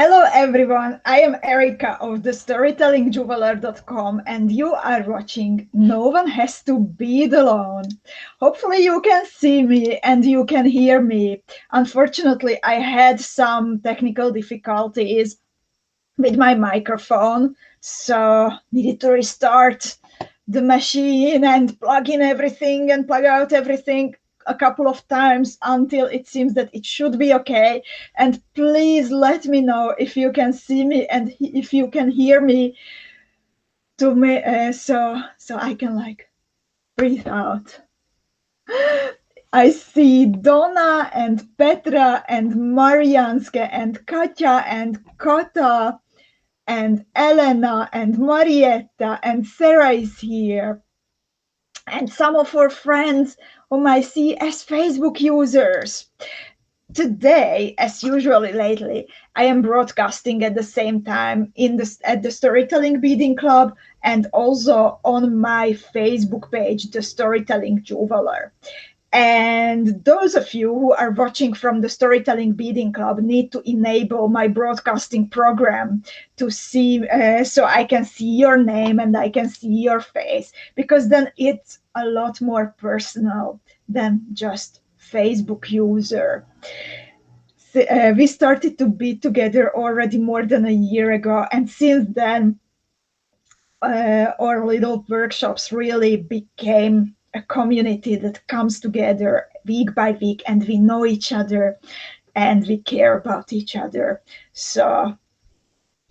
Hello everyone, I am Erika of the storytellingjeweler.com and you are watching No One Has to Bead Alone. Hopefully you can see me and you can hear me. Unfortunately, I had some technical difficulties with my microphone, so needed to restart the machine and plug in everything and plug out everything a couple of times until it seems that it should be okay. And please let me know if you can see me and if you can hear me so I can like breathe out. I see Donna and Petra and Marianske and Katja and Kota and Elena and Marietta and Sarah is here. And some of our friends whom I see as Facebook users. Today, as usually lately, I am broadcasting at the same time at the Storytelling Beading Club and also on my Facebook page, The Storytelling Jeweler. And those of you who are watching from the Storytelling Beading Club need to enable my broadcasting program to see, so I can see your name and I can see your face, because then it's a lot more personal than just Facebook user. We started to be together already more than a year ago, and since then, our little workshops really became a community that comes together week by week, and we know each other and we care about each other. So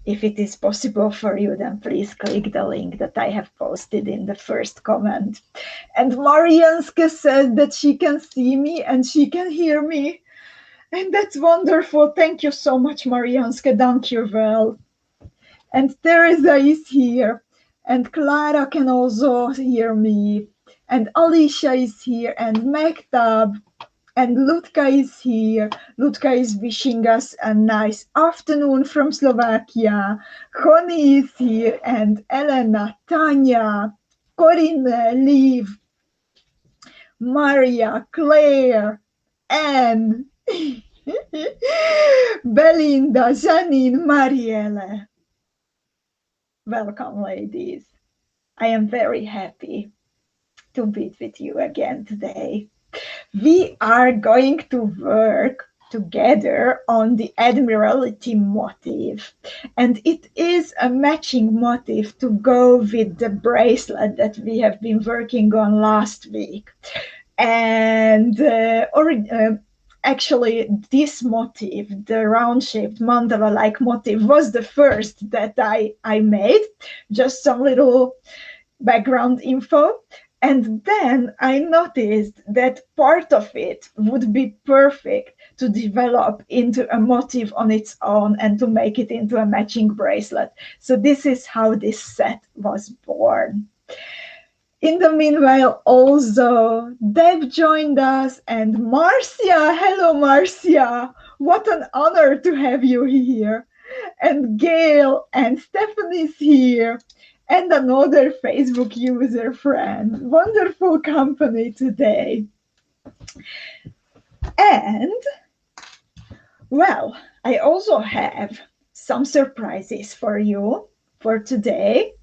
if it is possible for you, then please click the link that I have posted in the first comment. And Marianska says that she can see me and she can hear me. And that's wonderful. Thank you so much, Marianska. 𝐂𝐿. And Teresa is here. And Clara can also hear me. And Alicia is here, and Mektab, and Lutka is here. Lutka is wishing us a nice afternoon from Slovakia. Connie is here, and Elena, Tanya, Corinne, Liv, Maria, Claire, Anne, Belinda, Janine, Marielle. Welcome, ladies. I am very happy to be with you again today. We are going to work together on the Admiralty motif, and it is a matching motif to go with the bracelet that we have been working on last week. And actually, this motif, the round-shaped mandala-like motif, was the first that I made. Just some little background info. And then I noticed that part of it would be perfect to develop into a motif on its own and to make it into a matching bracelet. So this is how this set was born. In the meanwhile, also, Deb joined us, and Marcia. Hello, Marcia. What an honor to have you here. And Gail and Stephanie's here. And another Facebook user friend. Wonderful company today. And, well, I also have some surprises for you for today.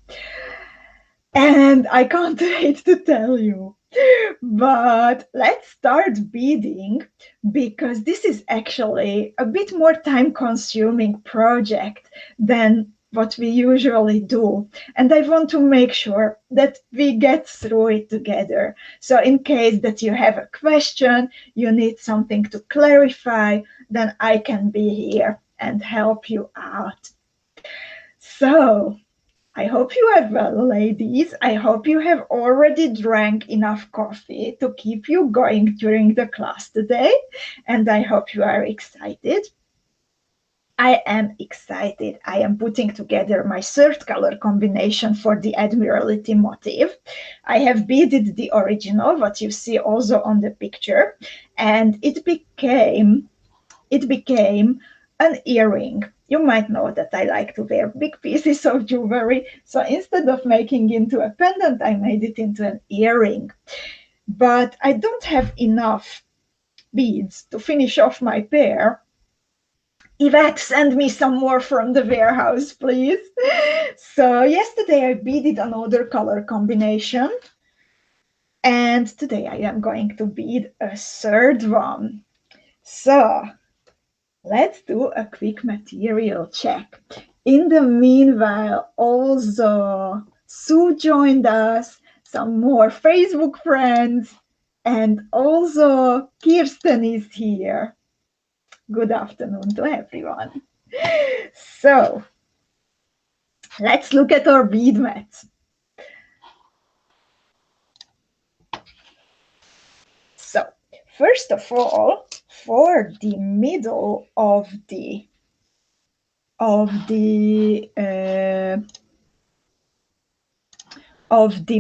And I can't wait to tell you. But let's start beading, because this is actually a bit more time-consuming project than what we usually do. And I want to make sure that we get through it together. So in case that you have a question, you need something to clarify, then I can be here and help you out. So I hope you are well, ladies. I hope you have already drank enough coffee to keep you going during the class today. And I hope you are excited. I am excited. I am putting together my third color combination for the Admiralty motif. I have beaded the original, what you see also on the picture, and it became an earring. You might know that I like to wear big pieces of jewelry, so instead of making it into a pendant, I made it into an earring. But I don't have enough beads to finish off my pair, Yvette, send me some more from the warehouse, please. So yesterday I beaded another color combination. And today I am going to bead a third one. So let's do a quick material check. In the meanwhile, also Sue joined us, some more Facebook friends, and also Kirsten is here. Good afternoon to everyone. So let's look at our bead mats. So first of all, for the middle of the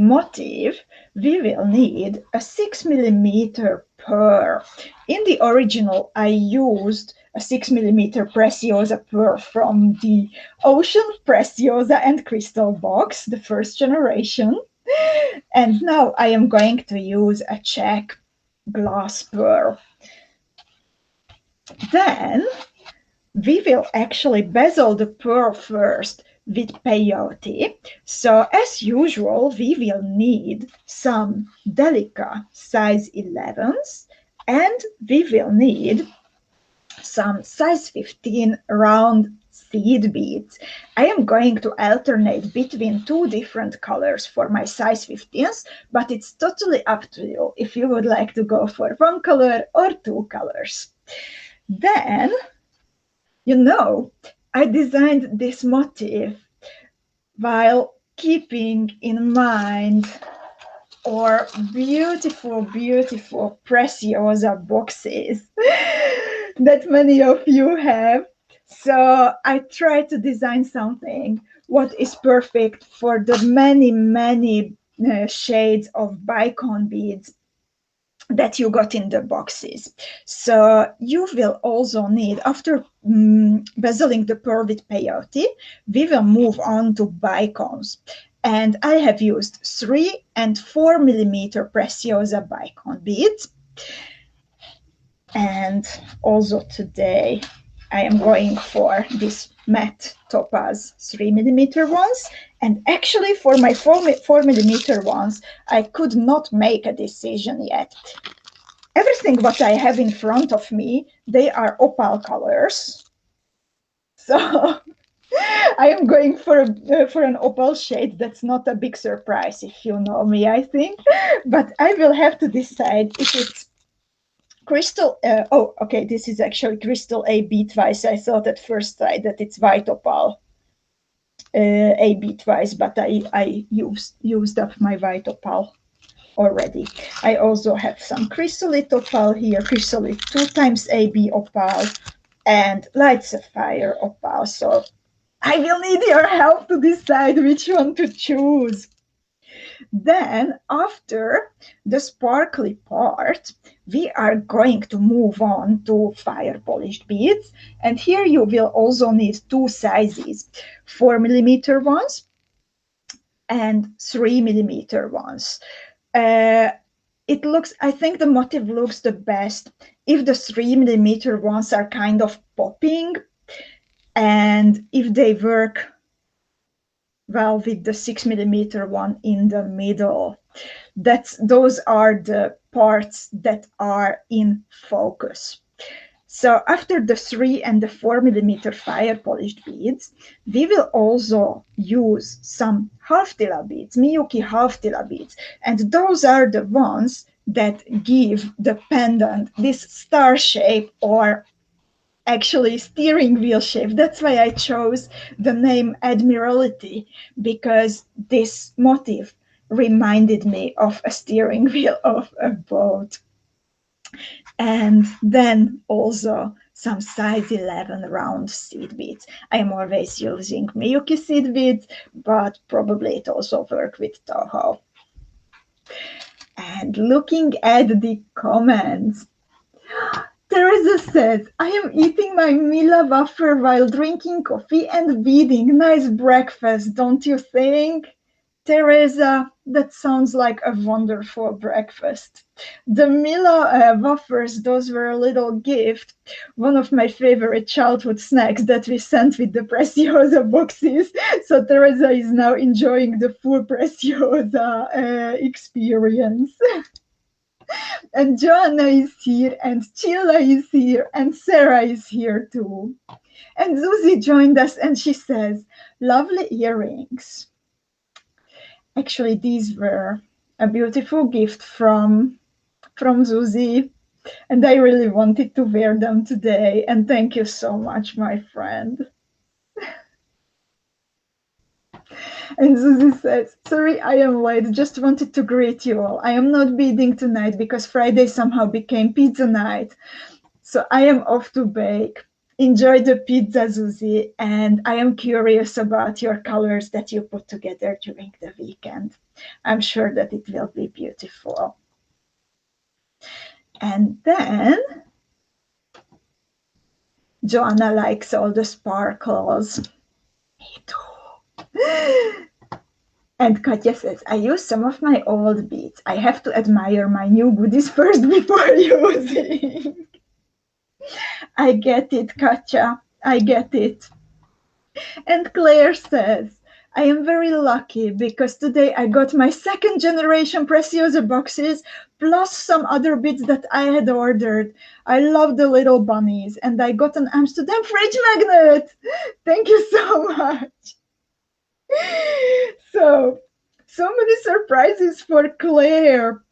motif, we will need a 6mm pearl. In the original, I used a 6mm PRECIOSA pearl from the Ocean PRECIOSA and Crystal box, the first generation. And now I am going to use a CZECH glass pearl. Then we will actually bezel the pearl first with peyote. So as usual, we will need some DELICA size 11s, and we will need some size 15 round seed beads. I am going to alternate between two different colors for my size 15s, but it's totally up to you if you would like to go for one color or two colors. Then, you know, I designed this motif while keeping in mind our beautiful, beautiful PRECIOSA boxes that many of you have. So I tried to design something what is perfect for the many, many shades of BICONE beads that you got in the boxes. So you will also need, after bezeling the pearl with peyote, we will move on to BICONEs. And I have used 3 and 4mm PRECIOSA BICONE beads. And also today I am going for this matte topaz 3mm ones. And actually for my 4mm ones, I could not make a decision yet. Everything what I have in front of me, they are opal colors. So I am going for an opal shade. That's not a big surprise if you know me, I think. But I will have to decide if it's crystal. Oh, okay, this is actually crystal A beadwise. I thought at first sight that it's white opal A beadwise, but I used up my white opal already. I also have some chrysolite opal here, chrysolite 2 times AB opal, and light sapphire opal. So I will need your help to decide which one to choose. Then after the sparkly part, we are going to move on to fire polished beads. And here you will also need 2 sizes, 4mm ones and 3mm ones. It looks, I think the motif looks the best if the 3mm ones are kind of popping, and if they work well with the 6mm one in the middle. Those are the parts that are in focus. So after the 3 and the 4mm fire polished beads, we will also use some 𝐓𝐻𝐇ILA beads, MIYUKI 𝐓𝐻𝐇ILA beads. And those are the ones that give the pendant this star shape, or actually steering wheel shape. That's why I chose the name Admiralty, because this motif reminded me of a steering wheel of a boat. And then also some size 11 round seed beads. I am always using MIYUKI seed beads, but probably it also works with Toho. And looking at the comments, Teresa says, I am eating my Mila wafer while drinking coffee and beading. Nice breakfast, don't you think? Teresa, that sounds like a wonderful breakfast. The Milo wafers, those were a little gift. One of my favorite childhood snacks that we sent with the Preciosa boxes. So Teresa is now enjoying the full Preciosa experience. And Joanna is here, and Sheila is here, and Sarah is here too. And Susie joined us, and she says, lovely earrings. Actually, these were a beautiful gift from Susie, and I really wanted to wear them today. And thank you so much, my friend. And Susie says, sorry, I am late. Just wanted to greet you all. I am not beading tonight because Friday somehow became pizza night. So I am off to bake. Enjoy the pizza, Susie, and I am curious about your colors that you put together during the weekend. I'm sure that it will be beautiful. And then Joanna likes all the sparkles. Me too. And Katja says, I use some of my old beads. I have to admire my new goodies first before using. I get it, Katja. I get it. And Claire says, I am very lucky because today I got my second generation Preciosa boxes plus some other beads that I had ordered. I love the little bunnies and I got an Amsterdam fridge magnet. Thank you so much. So many surprises for Claire.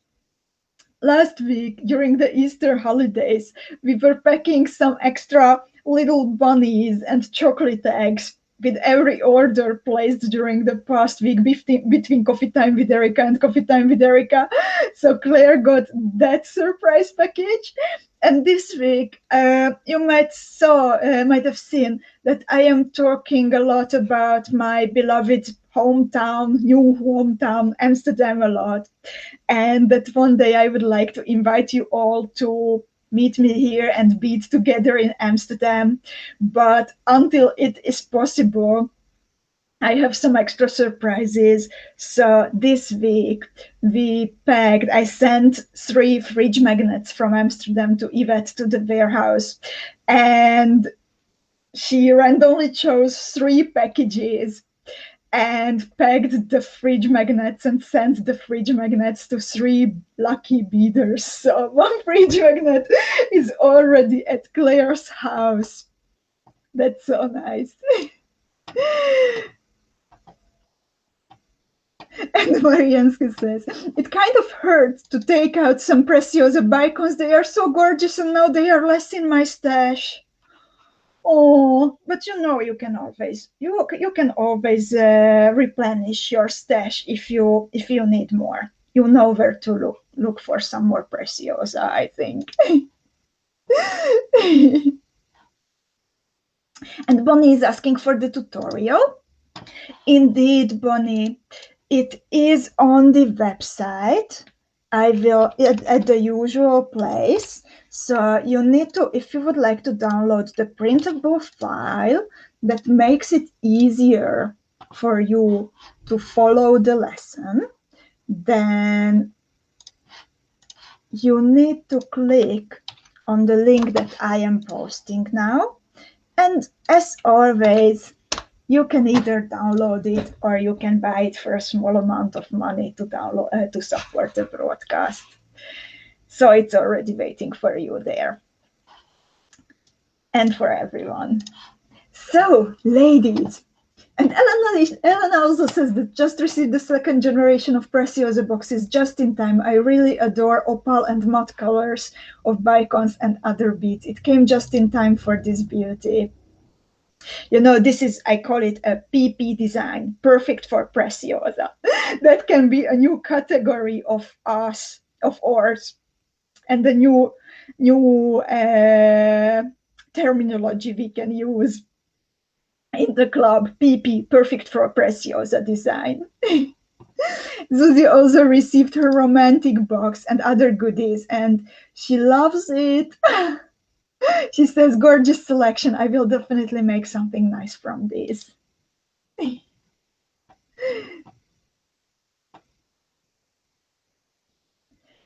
Last week, during the Easter holidays, we were packing some extra little bunnies and chocolate eggs with every order placed during the past week between Coffee Time with Erika and Coffee Time with Erika. So Claire got that surprise package. And this week, you might have seen that I am talking a lot about my beloved new hometown, Amsterdam a lot. And that one day I would like to invite you all to meet me here and bead together in Amsterdam. But until it is possible, I have some extra surprises. So this week I sent 3 fridge magnets from Amsterdam to Yvette to the warehouse. And she randomly chose 3 packages and packed the fridge magnets and sent the fridge magnets to 3 lucky beaders. So 1 fridge magnet is already at Claire's house. That's so nice. And Marianska says, it kind of hurts to take out some Preciosa BICONEs. They are so gorgeous and now they are less in my stash. Oh, but you can always replenish your stash if you need more. You know where to look for some more Preciosa, I think. And Bonnie is asking for the tutorial. Indeed, Bonnie, it is on the website. I will at the usual place. So you need to, if you would like to download the printable file that makes it easier for you to follow the lesson, then you need to click on the link that I am posting now. And as always, you can either download it or you can buy it for a small amount of money to download to support the broadcast. So it's already waiting for you there and for everyone. So, ladies, and Elena also says that just received the second generation of Preciosa boxes just in time. I really adore opal and matte colors of bicones and other beads. It came just in time for this beauty. This is, I call it a PP design, perfect for Preciosa. That can be a new category of ours, and the new terminology we can use in the club. PP, perfect for Preciosa design. Susie also received her romantic box and other goodies, and she loves it. She says, gorgeous selection. I will definitely make something nice from this.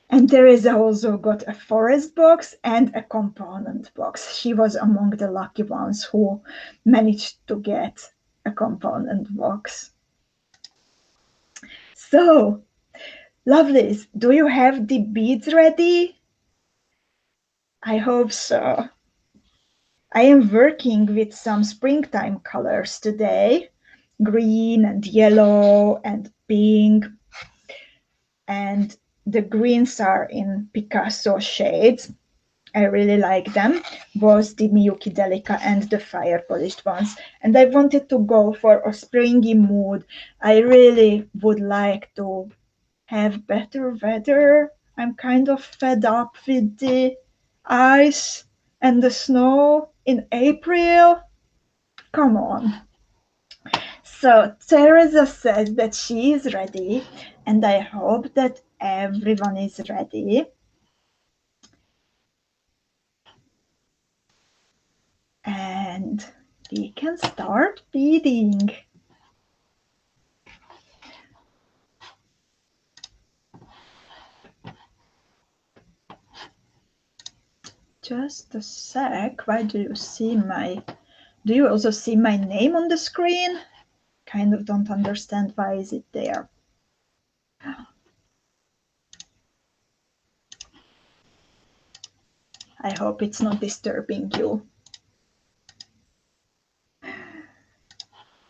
And Teresa also got a forest box and a component box. She was among the lucky ones who managed to get a component box. So, lovelies, do you have the beads ready? I hope so. I am working with some springtime colors today, green and yellow and pink, and the greens are in Picasso shades. I really like them, both the MIYUKI DELICA and the fire polished ones. And I wanted to go for a springy mood. I really would like to have better weather. I'm kind of fed up with the ice and the snow in April. Come on. So Teresa says that she is ready, and I hope that everyone is ready. And we can start beading. Just a sec. Why do you see do you also see my name on the screen? Kind of don't understand why is it there. I hope it's not disturbing you.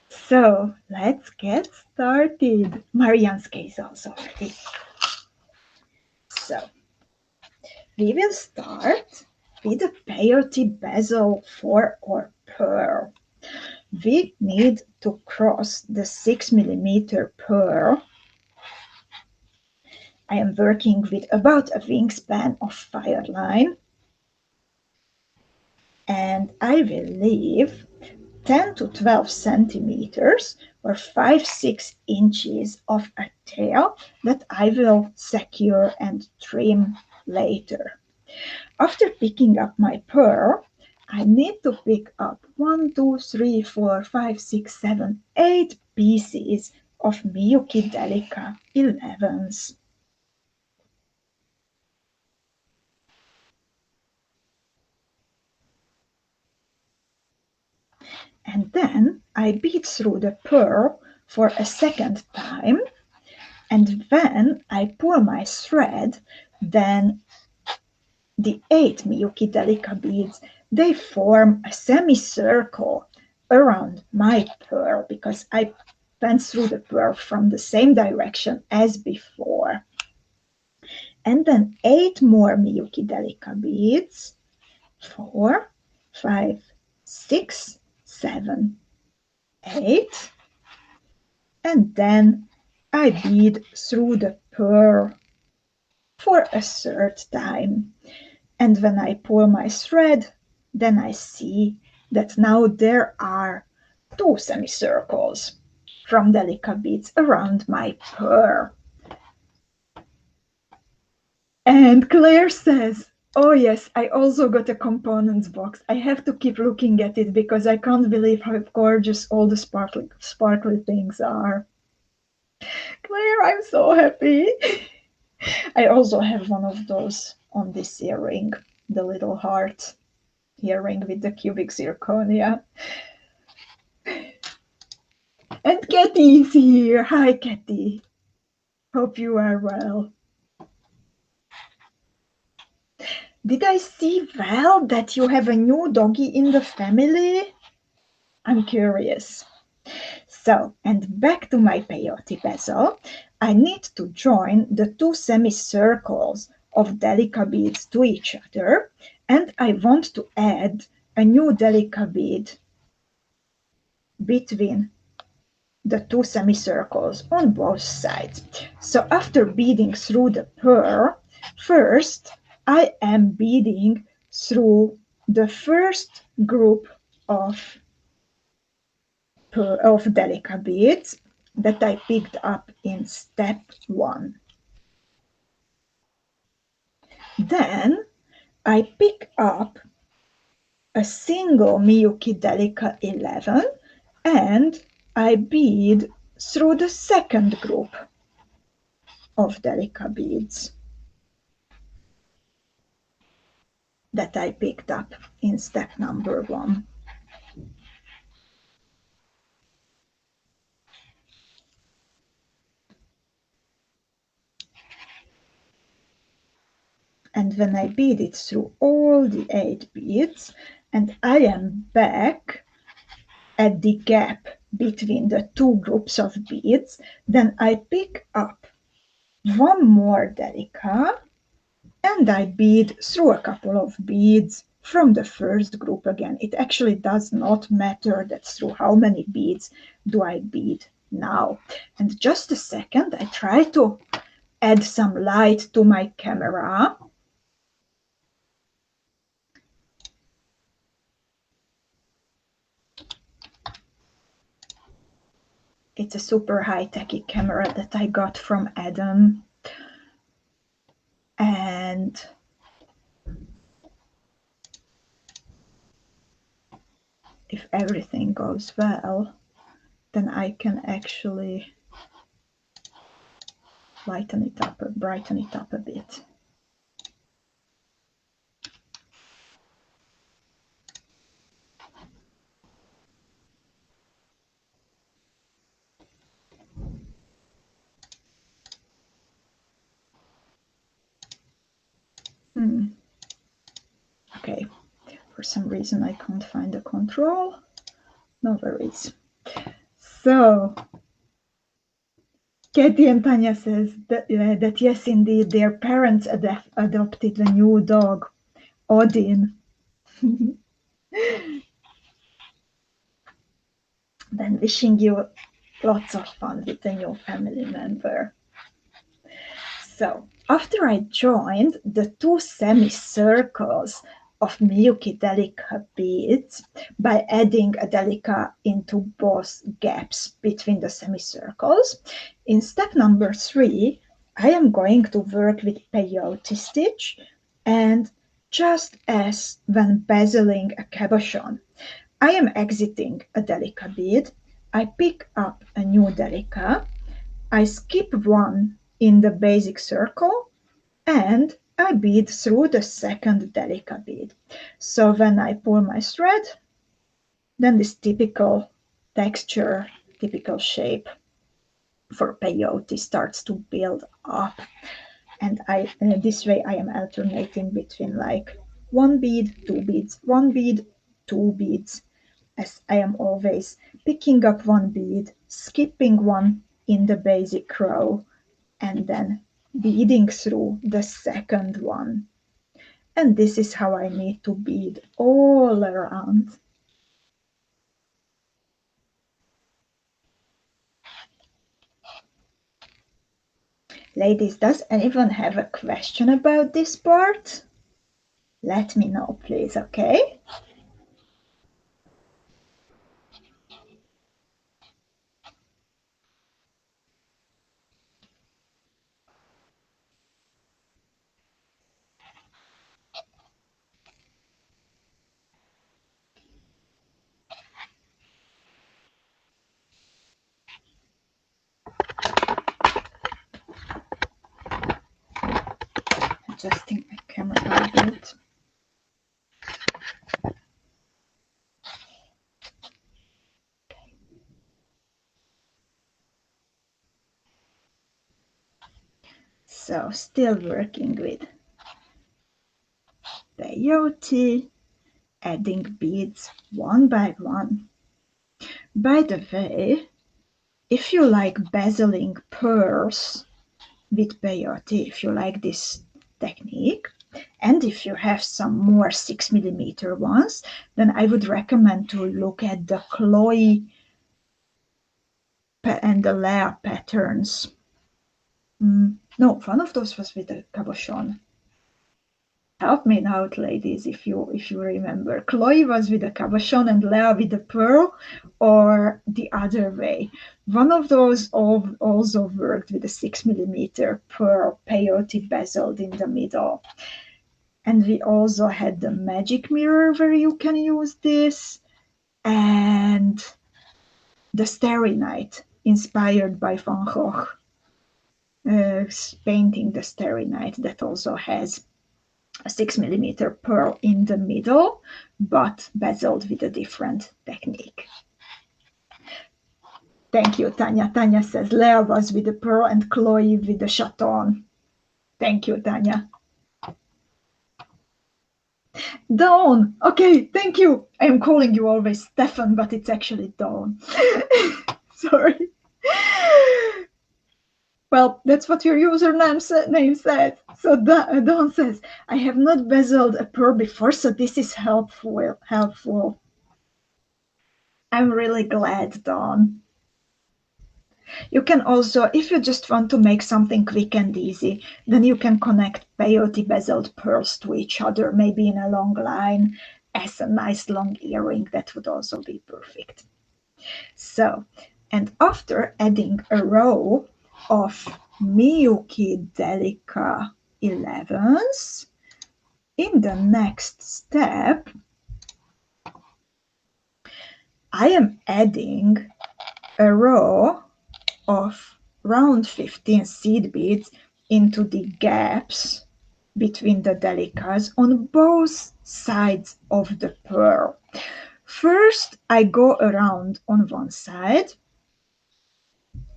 So let's get started. Marianska is also ready. So we will start with a peyote bezel for our pearl. We need to cross the 6mm pearl. I am working with about a wingspan of FIRELINE, and I will leave 10 to 12 centimeters or 5-6 inches of a tail that I will secure and trim later. After picking up my pearl, I need to pick up 1, 2, 3, 4, 5, 6, 7, 8 pieces of MIYUKI DELICA 11s. And then I bead through the pearl for a second time, and when I pull my thread, then the 8 MIYUKI DELICA beads, they form a semicircle around my pearl because I went through the pearl from the same direction as before. And then 8 more MIYUKI DELICA beads, 4, 5, 6, 7, 8, and then I bead through the pearl for a third time. And when I pull my thread, then I see that now there are 2 semicircles from DELICA beads around my pearl. And Claire says, oh yes, I also got a components box. I have to keep looking at it because I can't believe how gorgeous all the sparkly things are. Claire, I'm so happy. I also have one of those on this earring, the little heart earring with the cubic zirconia. And Katie is here. Hi, Katie. Hope you are well. Did I see well that you have a new doggy in the family? I'm curious. So, and back to my peyote bezel, I need to join the 2 semicircles of DELICA beads to each other, and I want to add a new DELICA bead between the 2 semicircles on both sides. So after beading through the pearl, first I am beading through the first group of DELICA beads that I picked up in step 1. Then I pick up a single MIYUKI DELICA 11 and I bead through the second group of DELICA beads. that I picked up in step number 1. And when I bead it through all the 8 beads, and I am back at the gap between the 2 groups of beads, then I pick up one more DELICA and I bead through a couple of beads from the first group again. It actually does not matter that through how many beads do I bead now. And just a second, I try to add some light to my camera. It's a super high-techy camera that I got from Adam. And if everything goes well, then I can actually brighten it up a bit. Okay, for some reason I can't find the control. No worries. So, Katie and Tanya says that yes, indeed, their parents adopted a new dog, Odin. Then wishing you lots of fun with the new family member. So, after I joined the 2 semicircles of MIYUKI DELICA beads by adding a DELICA into both gaps between the semicircles, in step number 3, I am going to work with peyote stitch, and just as when bezeling a cabochon, I am exiting a DELICA bead, I pick up a new DELICA, I skip one in the basic circle, and I bead through the second DELICA bead. So when I pull my thread, then this typical texture, typical shape for peyote starts to build up. And this way I am alternating between like 1 bead, 2 beads, 1 bead, 2 beads, as I am always picking up 1 bead, skipping one in the basic row, and then beading through the second one. And this is how I need to bead all around. Ladies, does anyone have a question about this part? Let me know, please, okay? Adjusting my camera a bit. So still working with peyote, adding beads one by one. By the way, if you like bezeling pearls with peyote, if you like this technique, and if you have some more 6mm ones, then I would recommend to look at the 𝐂𝐲 and the 𝐿𝐻𝐿 patterns. No, one of those was with the cabochon. Help me out, ladies, if you remember. 𝐂𝐲 was with the cabochon and 𝐿𝐻𝐿 with the pearl, or the other way. One of those also worked with a 6mm pearl peyote bezeled in the middle. And we also had the magic mirror where you can use this, and the Starry Night inspired by Van Gogh painting the Starry Night that also has a 6mm pearl in the middle, but bezeled with a different technique. Thank you, Tanya. Tanya says Leah was with the pearl and Chloe with the chaton. Thank you, Tanya. Dawn. Okay, thank you. I am calling you always Stefan, but it's actually Dawn. Sorry. Well, that's what your username said. So Dawn says, I have not bezeled a pearl before, so this is helpful. I'm really glad, Dawn. You can also, if you just want to make something quick and easy, then you can connect peyote bezeled pearls to each other, maybe in a long line as a nice long earring. That would also be perfect. So, and after adding a row of MIYUKI DELICA 11s, in the next step, I am adding a row of round 15 seed beads into the gaps between the delicas on both sides of the pearl. First, I go around on one side,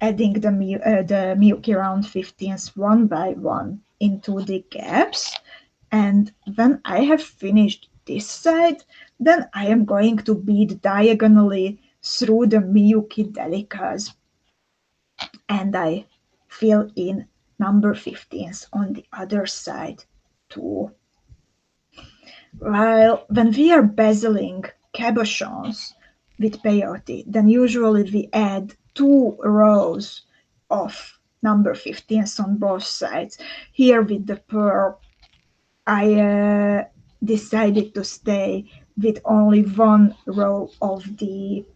adding the MIYUKI round 15s one by one into the gaps. And when I have finished this side, then I am going to bead diagonally through the MIYUKI delicas. And I fill in number 15s on the other side too. While when we are bezeling cabochons with peyote, then usually we add 2 rows of number 15s on both sides. Here with the pearl, I decided to stay with only 1 row of the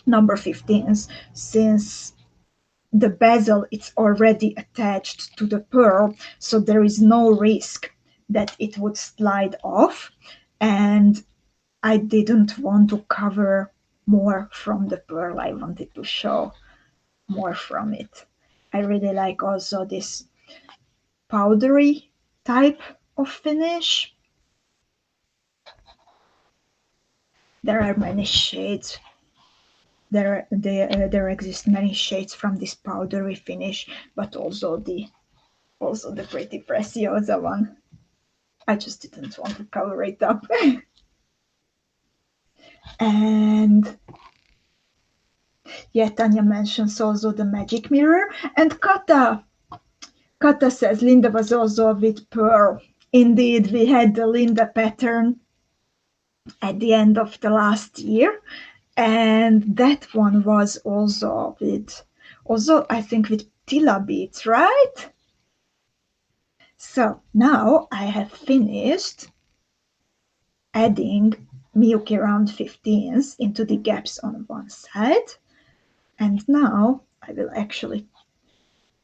number 15s, since the bezel is already attached to the pearl, so there is no risk that it would slide off, and I didn't want to cover more from the pearl. I wanted to show more from it. I really like also this powdery type of finish. There are many shades. There exist many shades from this powdery finish, but also the pretty Preciosa one. I just didn't want to cover it up. And yeah, Tanya mentions also the magic mirror. And Kata says Linda was also with pearl. Indeed, we had the Linda pattern at the end of the last year, and that one was also I think with TILA beads, right? So now I have finished adding MIYUKI round 15s into the gaps on one side, and now I will actually,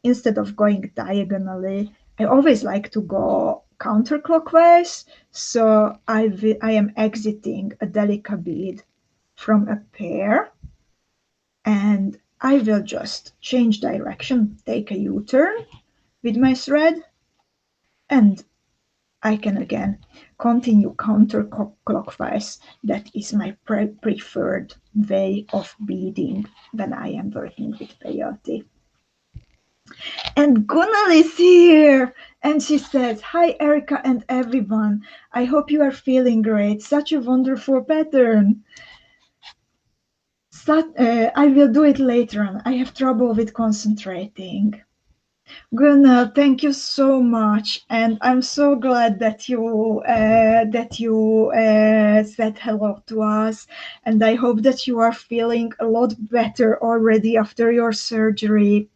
instead of going diagonally, I always like to go counterclockwise, so I am exiting a DELICA bead from a pair, and I will just change direction, take a U-turn with my thread, and I can again continue counterclockwise. That is my preferred way of beading when I am working with peyote. And Gunal is here, and she says, hi Erika and everyone. I hope you are feeling great. Such a wonderful pattern. I will do it later on. I have trouble with concentrating. Gunnar, thank you so much, and I'm so glad that you said hello to us, and I hope that you are feeling a lot better already after your surgery,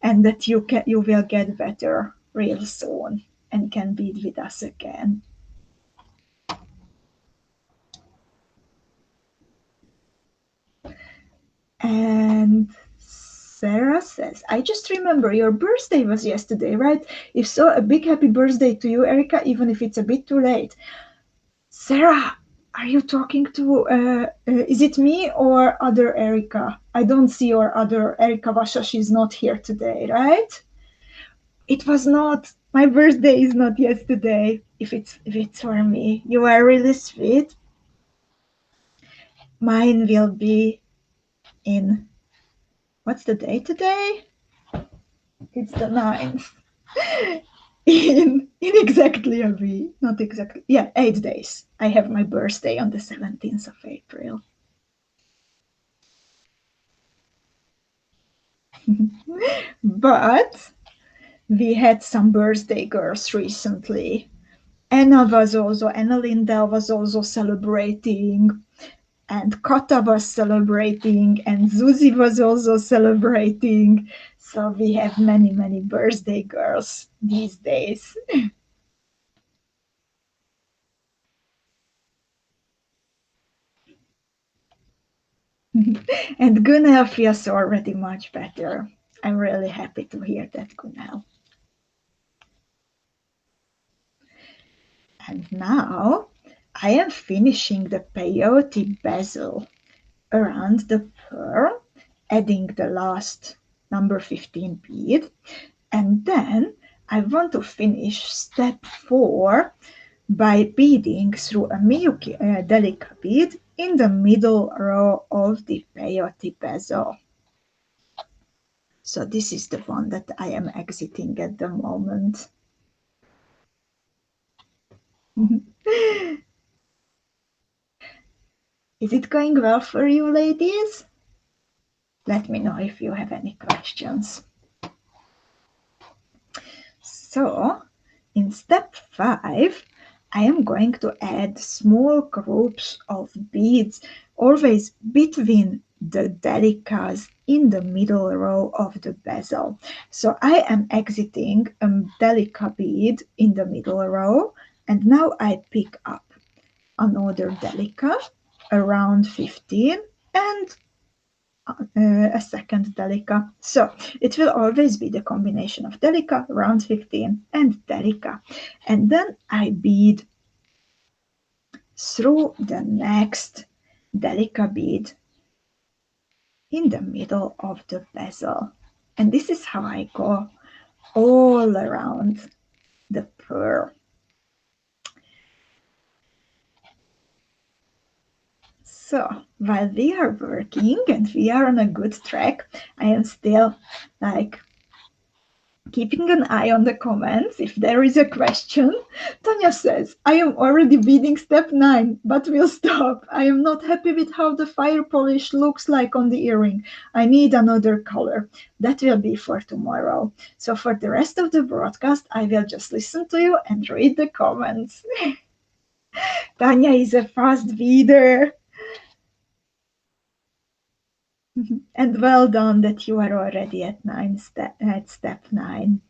and that you will get better real soon and can be with us again. And Sarah says, I just remember your birthday was yesterday, right? If so, a big happy birthday to you, Erika, even if it's a bit too late. Sarah, are you talking to, is it me or other Erika? I don't see your other Erika Vasha. She's not here today, right? It was not My birthday is not yesterday. If it's for me, you are really sweet. Mine will be in, what's the day today? It's the 9th. in exactly a week, not exactly, yeah, 8 days. I have my birthday on the 17th of April. But we had some birthday girls recently. Anna Linda was also celebrating, and Kata was celebrating, and Zuzi was also celebrating. So we have many, many birthday girls these days. And Gunel feels already much better. I'm really happy to hear that, Gunel. And now I am finishing the peyote bezel around the pearl, adding the last number 15 bead. And then I want to finish step 4 by beading through a MIYUKI DELICA bead in the middle row of the peyote bezel. So this is the one that I am exiting at the moment. Is it going well for you, ladies? Let me know if you have any questions. So, in step 5, I am going to add small groups of beads, always between the delicas in the middle row of the bezel. So I am exiting a delica bead in the middle row, and now I pick up another delica around 15 and a second delica. So it will always be the combination of delica, round 15, and delica. And then I bead through the next delica bead in the middle of the bezel. And this is how I go all around the pearl. So while we are working and we are on a good track, I am still like keeping an eye on the comments. If there is a question, Tanya says, I am already beading step 9, but will stop. I am not happy with how the fire polish looks like on the earring. I need another color. That will be for tomorrow. So for the rest of the broadcast, I will just listen to you and read the comments. Tanya is a fast beader. And well done that you are already at step 9.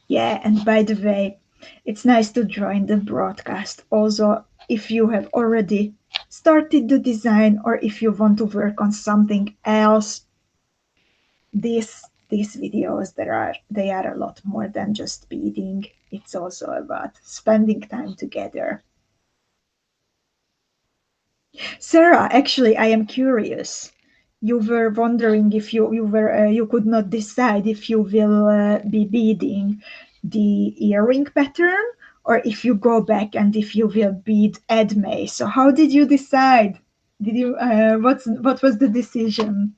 Yeah, and by the way, it's nice to join the broadcast. Also, if you have already started the design or if you want to work on something else, these videos, they are a lot more than just beading. It's also about spending time together. Sarah, actually, I am curious. You were wondering if you could not decide if you will be beading the earring pattern or if you go back and if you will bead Edmay. So how did you decide? Did you what was the decision?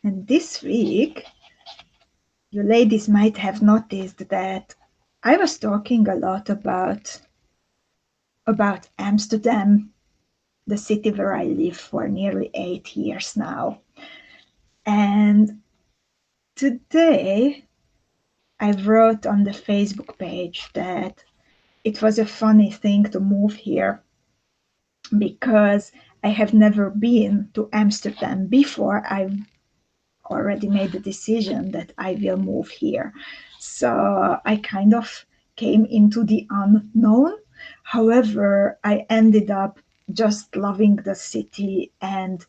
And this week, you ladies might have noticed that I was talking a lot about Amsterdam, the city where I live for nearly 8 years now. And today I wrote on the Facebook page that it was a funny thing to move here because I have never been to Amsterdam before. I've already made the decision that I will move here. So I kind of came into the unknown. However, I ended up just loving the city, and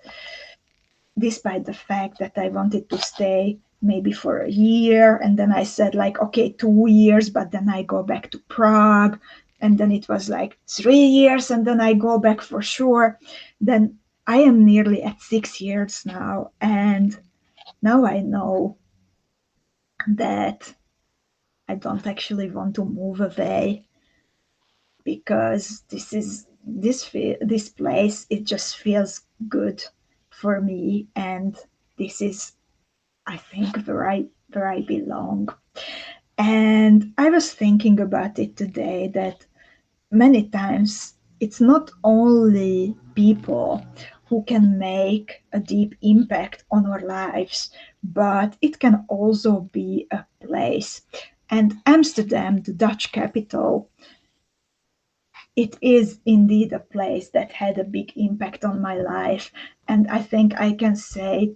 despite the fact that I wanted to stay maybe for a year, and then I said like, okay, 2 years, but then I go back to Prague, and then it was like 3 years, and then I go back for sure. Then I am nearly at 6 years now, and now I know that I don't actually want to move away, because this place, it just feels good for me, and this is, I think, where I belong. And I was thinking about it today, that many times it's not only people who can make a deep impact on our lives, but it can also be a place. And Amsterdam, the Dutch capital, it is indeed a place that had a big impact on my life. And I think I can say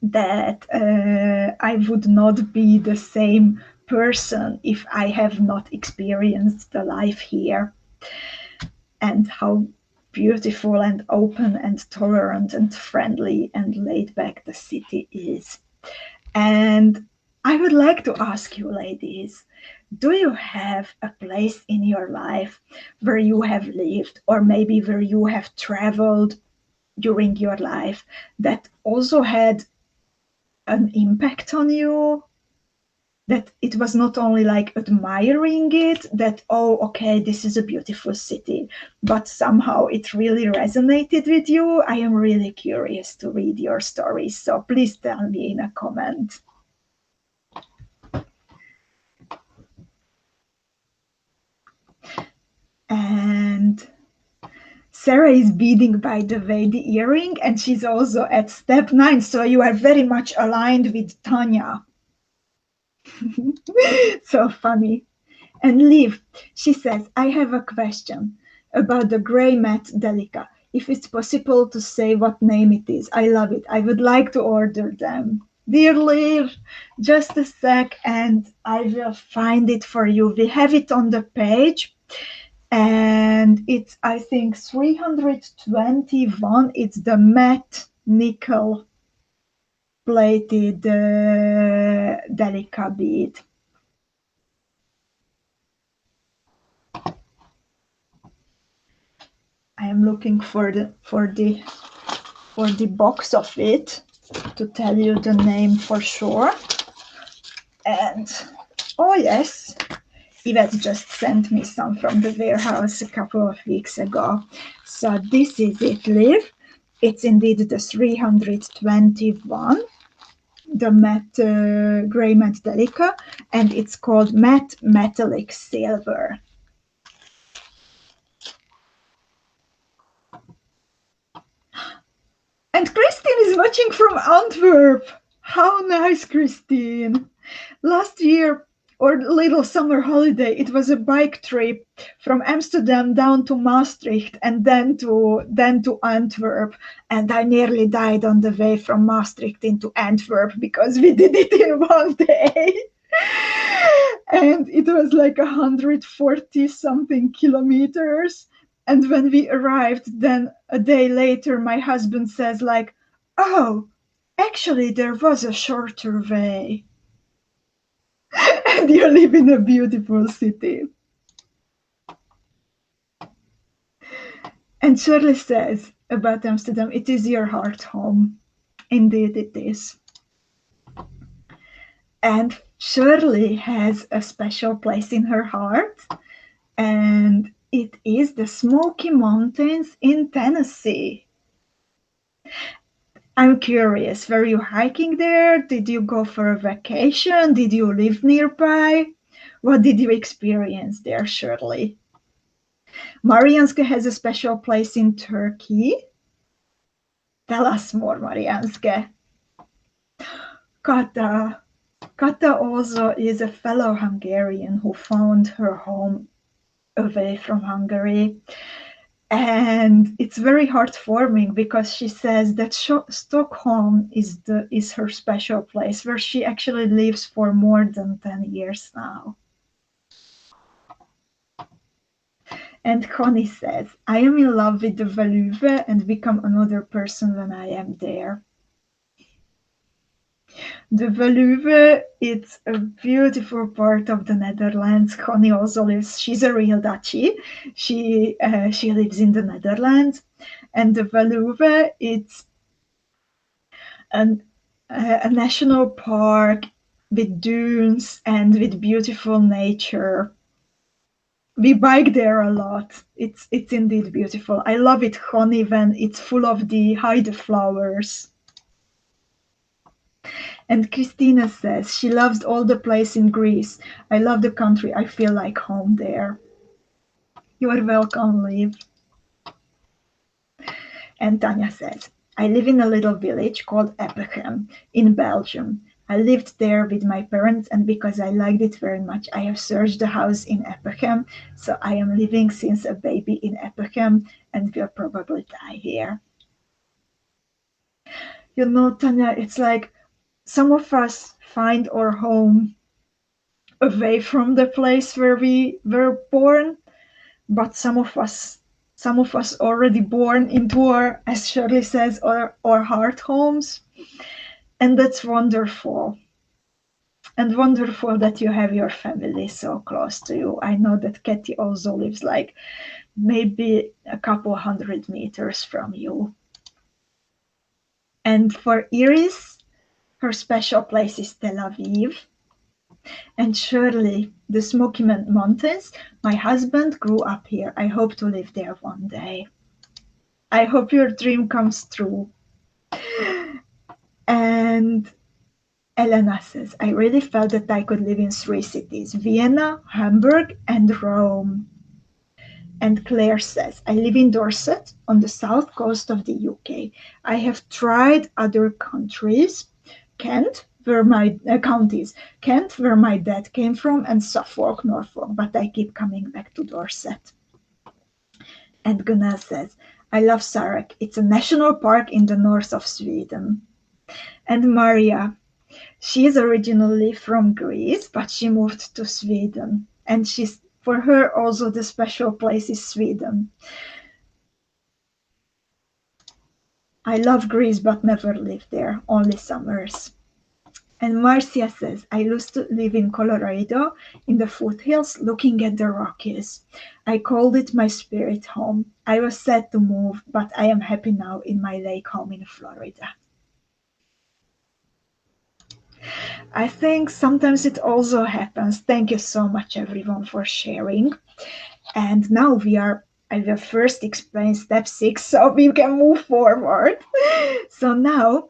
that I would not be the same person if I have not experienced the life here, and how beautiful and open and tolerant and friendly and laid back the city is. And I would like to ask you, ladies, do you have a place in your life where you have lived, or maybe where you have traveled during your life, that also had an impact on you? That it was not only like admiring it, that, oh, okay, this is a beautiful city, but somehow it really resonated with you? I am really curious to read your stories, so please tell me in a comment. And Sarah is beading, by the way, the earring, and she's also at step 9, so you are very much aligned with Tanya. So funny. And Liv, she says, I have a question about the grey matte Delica. If it's possible to say what name it is. I love it. I would like to order them. Dear Liv, just a sec and I will find it for you. We have it on the page, and it's, I think, 321. It's the matte nickel plated Delica bead. I am looking for the box of it to tell you the name for sure. And oh yes, Yvette just sent me some from the warehouse a couple of weeks ago. So this is it, Liv. It's indeed the 321, the matte grey matte Delica, and it's called matte metallic silver. And Christine is watching from Antwerp. How nice, Christine. Last year, or little summer holiday, it was a bike trip from Amsterdam down to Maastricht and then to Antwerp. And I nearly died on the way from Maastricht into Antwerp because we did it in one day. And it was like 140 something kilometers. And when we arrived, then a day later, my husband says like, oh, actually there was a shorter way. And you live in a beautiful city. And Shirley says about Amsterdam, it is your heart home. Indeed it is. And Shirley has a special place in her heart, and it is the Smoky Mountains in Tennessee. I'm curious, were you hiking there? Did you go for a vacation? Did you live nearby? What did you experience there, Shirley? Marianska has a special place in Turkey. Tell us more, Marianska. Kata also is a fellow Hungarian who found her home away from Hungary. And it's very heartwarming because she says that Stockholm is her special place, where she actually lives for more than 10 years now. And Connie says, I am in love with the 𝐂𝐿𝐴 and become another person when I am there. The Veluwe, it's a beautiful part of the Netherlands. Connie also lives, she's a real Dutchie. She lives in the Netherlands. And the Veluwe, it's a national park with dunes and with beautiful nature. We bike there a lot. It's indeed beautiful. I love it, Connie, when it's full of the heide flowers. And Christina says she loves all the place in Greece. I love the country. I feel like home there. You are welcome, Liv. And Tanya says, I live in a little village called 𝐓𝐻𝐿 in Belgium. I lived there with my parents, and because I liked it very much, I have searched a house in 𝐓𝐻𝐿. So I am living since a baby in 𝐓𝐻𝐿 and will probably die here. You know, Tanya, it's like some of us find our home away from the place where we were born, but some of us already born into our, as Shirley says, our heart homes, and that's wonderful. And wonderful that you have your family so close to you. I know that Katie also lives like maybe a couple 100 meters from you. And for Iris, her special place is Tel Aviv. And Shirley, the Smoky Mountains. My husband grew up here. I hope to live there one day. I hope your dream comes true. And Elena says, I really felt that I could live in 3 cities, Vienna, Hamburg, and Rome. And Claire says, I live in Dorset on the south coast of the UK. I have tried other countries, Kent, where my counties, Kent, where my dad came from, and Suffolk, Norfolk, but I keep coming back to Dorset. And Gunnar says, I love Sarek. It's a national park in the north of Sweden. And Maria, she is originally from Greece, but she moved to Sweden. And for her also the special place is Sweden. I love Greece, but never lived there, only summers. And Marcia says, I used to live in Colorado, in the foothills, looking at the Rockies. I called it my spirit home. I was sad to move, but I am happy now in my lake home in Florida. I think sometimes it also happens. Thank you so much, everyone, for sharing. And now I will first explain step 6 so we can move forward. So now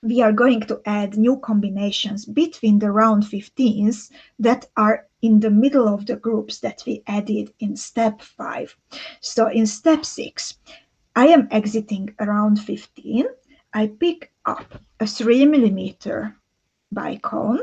we are going to add new combinations between the round 15s that are in the middle of the groups that we added in step 5. So in step 6, I am exiting around 15. I pick up a 3 millimeter BICONE.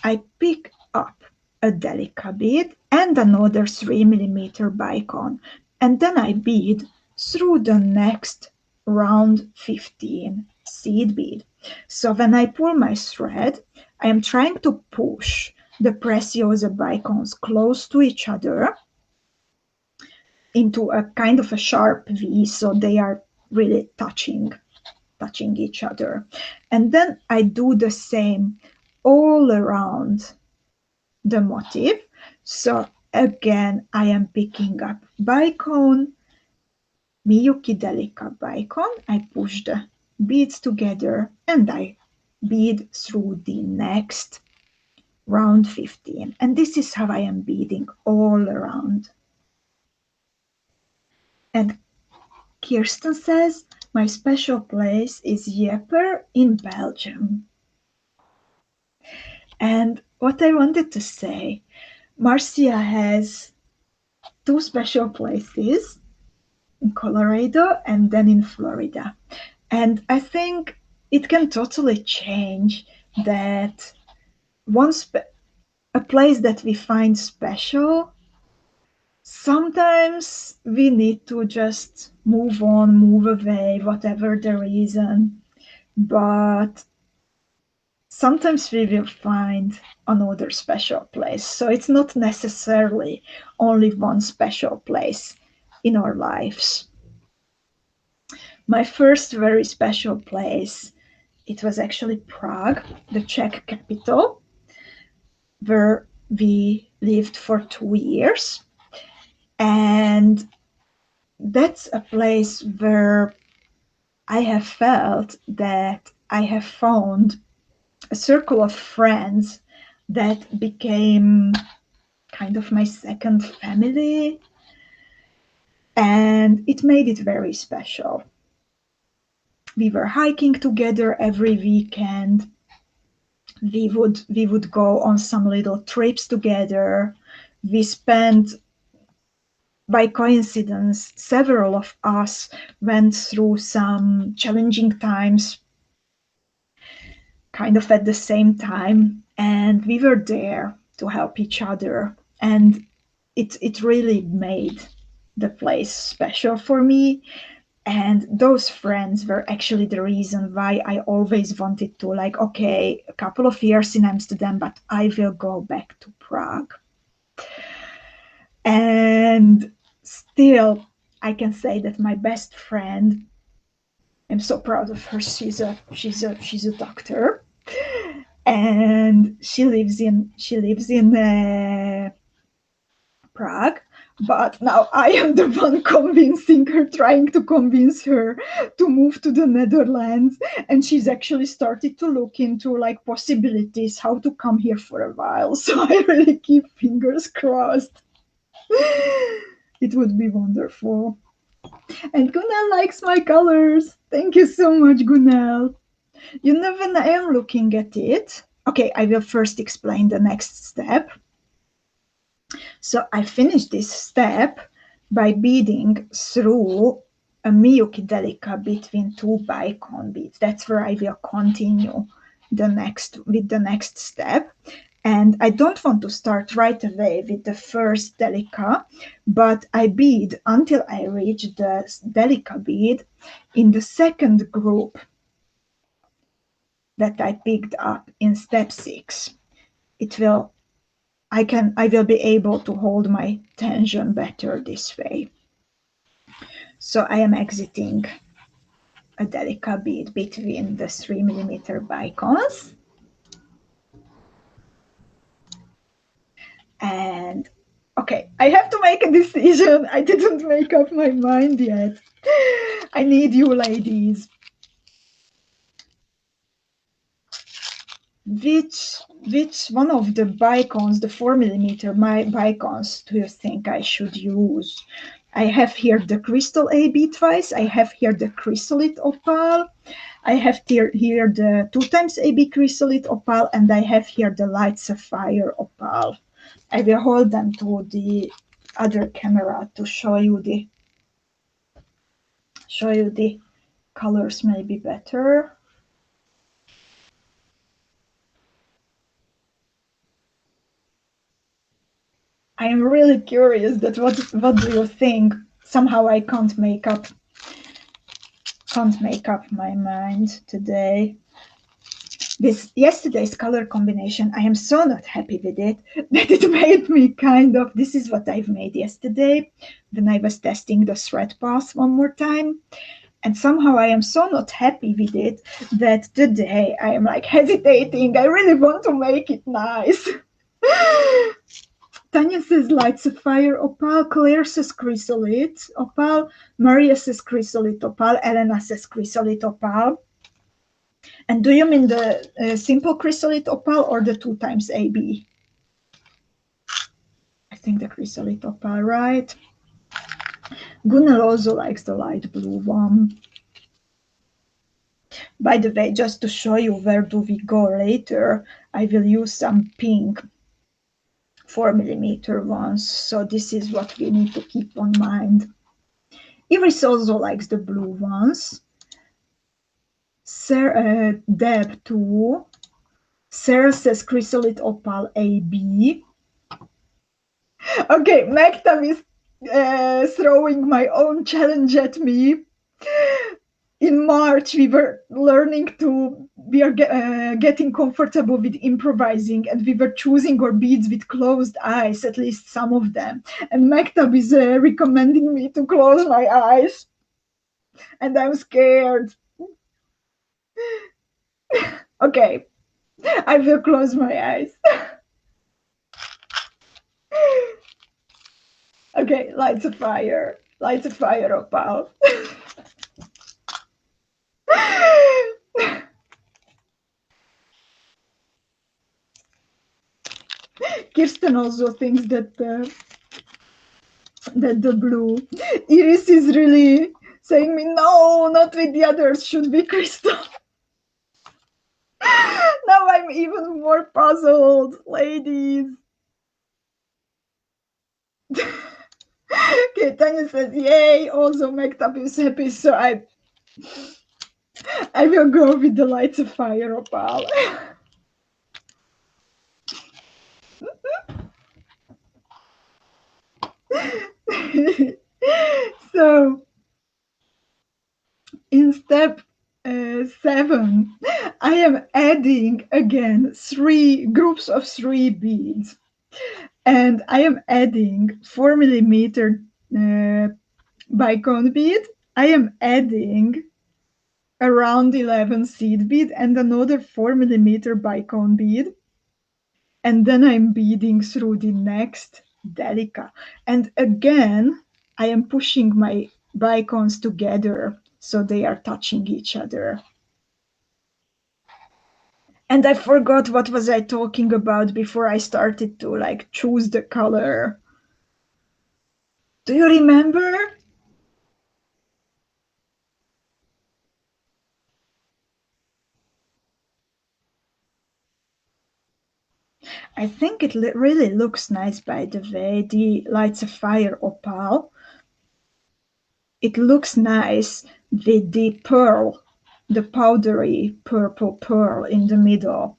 I pick up a DELICA bead and another 3 millimeter BICONE, and then I bead through the next round 15 seed bead. So when I pull my thread, I am trying to push the PRECIOSA BICONES close to each other into a kind of a sharp V, so they are really touching each other. And then I do the same all around the motif. So again, I am picking up BICONE, MIYUKI DELICA BICONE. I push the beads together and I bead through the next round 15. And this is how I am beading all around. And Kirsten says, my special place is Jeppe in Belgium. And what I wanted to say, Marcia has 2 special places in Colorado and then in Florida. And I think it can totally change that a place that we find special, sometimes we need to just move on, move away, whatever the reason. But sometimes we will find another special place. So it's not necessarily only one special place in our lives. My first very special place it was actually Prague, the Czech capital, where we lived for 2 years. And that's a place where I have felt that I have found a circle of friends that became kind of my second family, and it made it very special. We were hiking together every weekend. We would go on some little trips together. We spent, by coincidence, several of us went through some challenging times kind of at the same time, and we were there to help each other, and it really made the place special for me. And those friends were actually the reason why I always wanted to, like, okay, a couple of years in Amsterdam, but I will go back to Prague. And still, I can say that my best friend, I'm so proud of her. She's a doctor, and she lives in Prague. But now I am the one convincing her, trying to convince her to move to the Netherlands. And she's actually started to look into like possibilities how to come here for a while. So I really keep fingers crossed. It would be wonderful. And Gunnar likes my colors. Thank you so much, Gunnar. You know, when I am looking at it, okay, I will first explain the next step. So I finished this step by beading through a MIYUKI DELICA between 2 BICONE beads. That's where I will continue with the next step. And I don't want to start right away with the first DELICA, but I bead until I reach the DELICA bead in the second group that I picked up in step 6. I will be able to hold my tension better this way. So I am exiting a DELICA bead between the 3mm bicones. And okay, I have to make a decision. I didn't make up my mind yet. I need you ladies. Which one of the bicones, the 4mm bicones, do you think I should use? I have here the crystal AB twice. I have here the chrysolite opal. I have here the 2x AB chrysolite opal, and I have here the light sapphire opal. I will hold them to the other camera to show you the colors maybe better. I am really curious that what do you think? Somehow I can't make up my mind today. This yesterday's color combination, I am so not happy with it that it made me kind of, this is what I've made yesterday when I was testing the thread path one more time. And somehow I am so not happy with it that today I am like hesitating. I really want to make it nice. Tanya says light sapphire opal, Claire says chrysolite opal, Maria says chrysolite opal, Elena says chrysolite opal. And do you mean the simple chrysolite opal or the 2x AB? I think the chrysolite opal, right? Gunnar also likes the light blue one. By the way, just to show you where do we go later, I will use some pink 4mm ones. So this is what we need to keep on mind. Iris also likes the blue ones. Deb too. Sarah says chrysolite opal AB. Okay, Mektab is throwing my own challenge at me. In March, we are getting comfortable with improvising, and we were choosing our beads with closed eyes, at least some of them. And Mektab is recommending me to close my eyes, and I'm scared. Okay, I will close my eyes. Okay, lights a fire, opal. Kirsten also thinks that the blue. Iris is really saying me, no, not with the others, should be crystal. Now I'm even more puzzled, ladies. Okay, Tanya says, yay, also 𝐂𝐋𝐈𝐂𝐄𝐓 is happy, so I will go with the lights of fire, opal. So in step 7, I am adding again 3 groups of 3 beads, and I am adding 4 millimeter BICONE bead. I am adding around 11 seed bead and another 4 millimeter BICONE bead, and then I'm beading through the next DELICA. And again, I am pushing my BICONEs together so they are touching each other. And I forgot what was I talking about before I started to like choose the color. Do you remember? I think it really looks nice, by the way, the Lights of Fire opal. It looks nice with the pearl, the powdery purple pearl in the middle.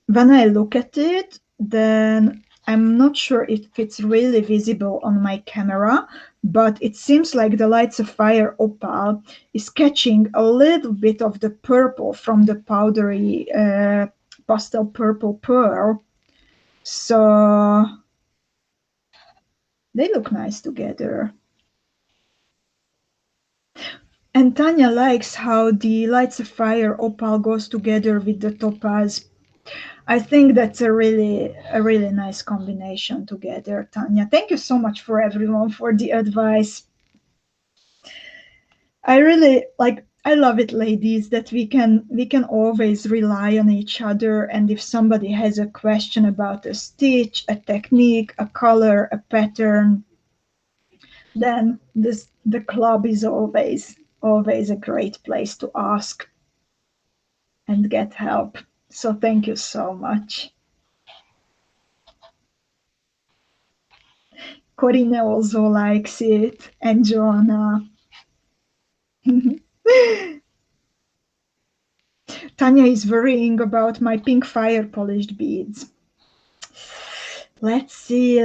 When I look at it, then I'm not sure if it's really visible on my camera, but it seems like the Lights of Fire opal is catching a little bit of the purple from the powdery pastel purple pearl. So they look nice together. And Tanya likes how the Lights of Fire opal goes together with the topaz. I think that's a really nice combination together, Tanya. Thank you so much for everyone for the advice. I really I love it, ladies, that we can always rely on each other, and if somebody has a question about a stitch, a technique, a color, a pattern, then the club is always a great place to ask and get help. So thank you so much. Corina also likes it, and Joanna. Tanya is worrying about my pink fire polished beads. Let's see.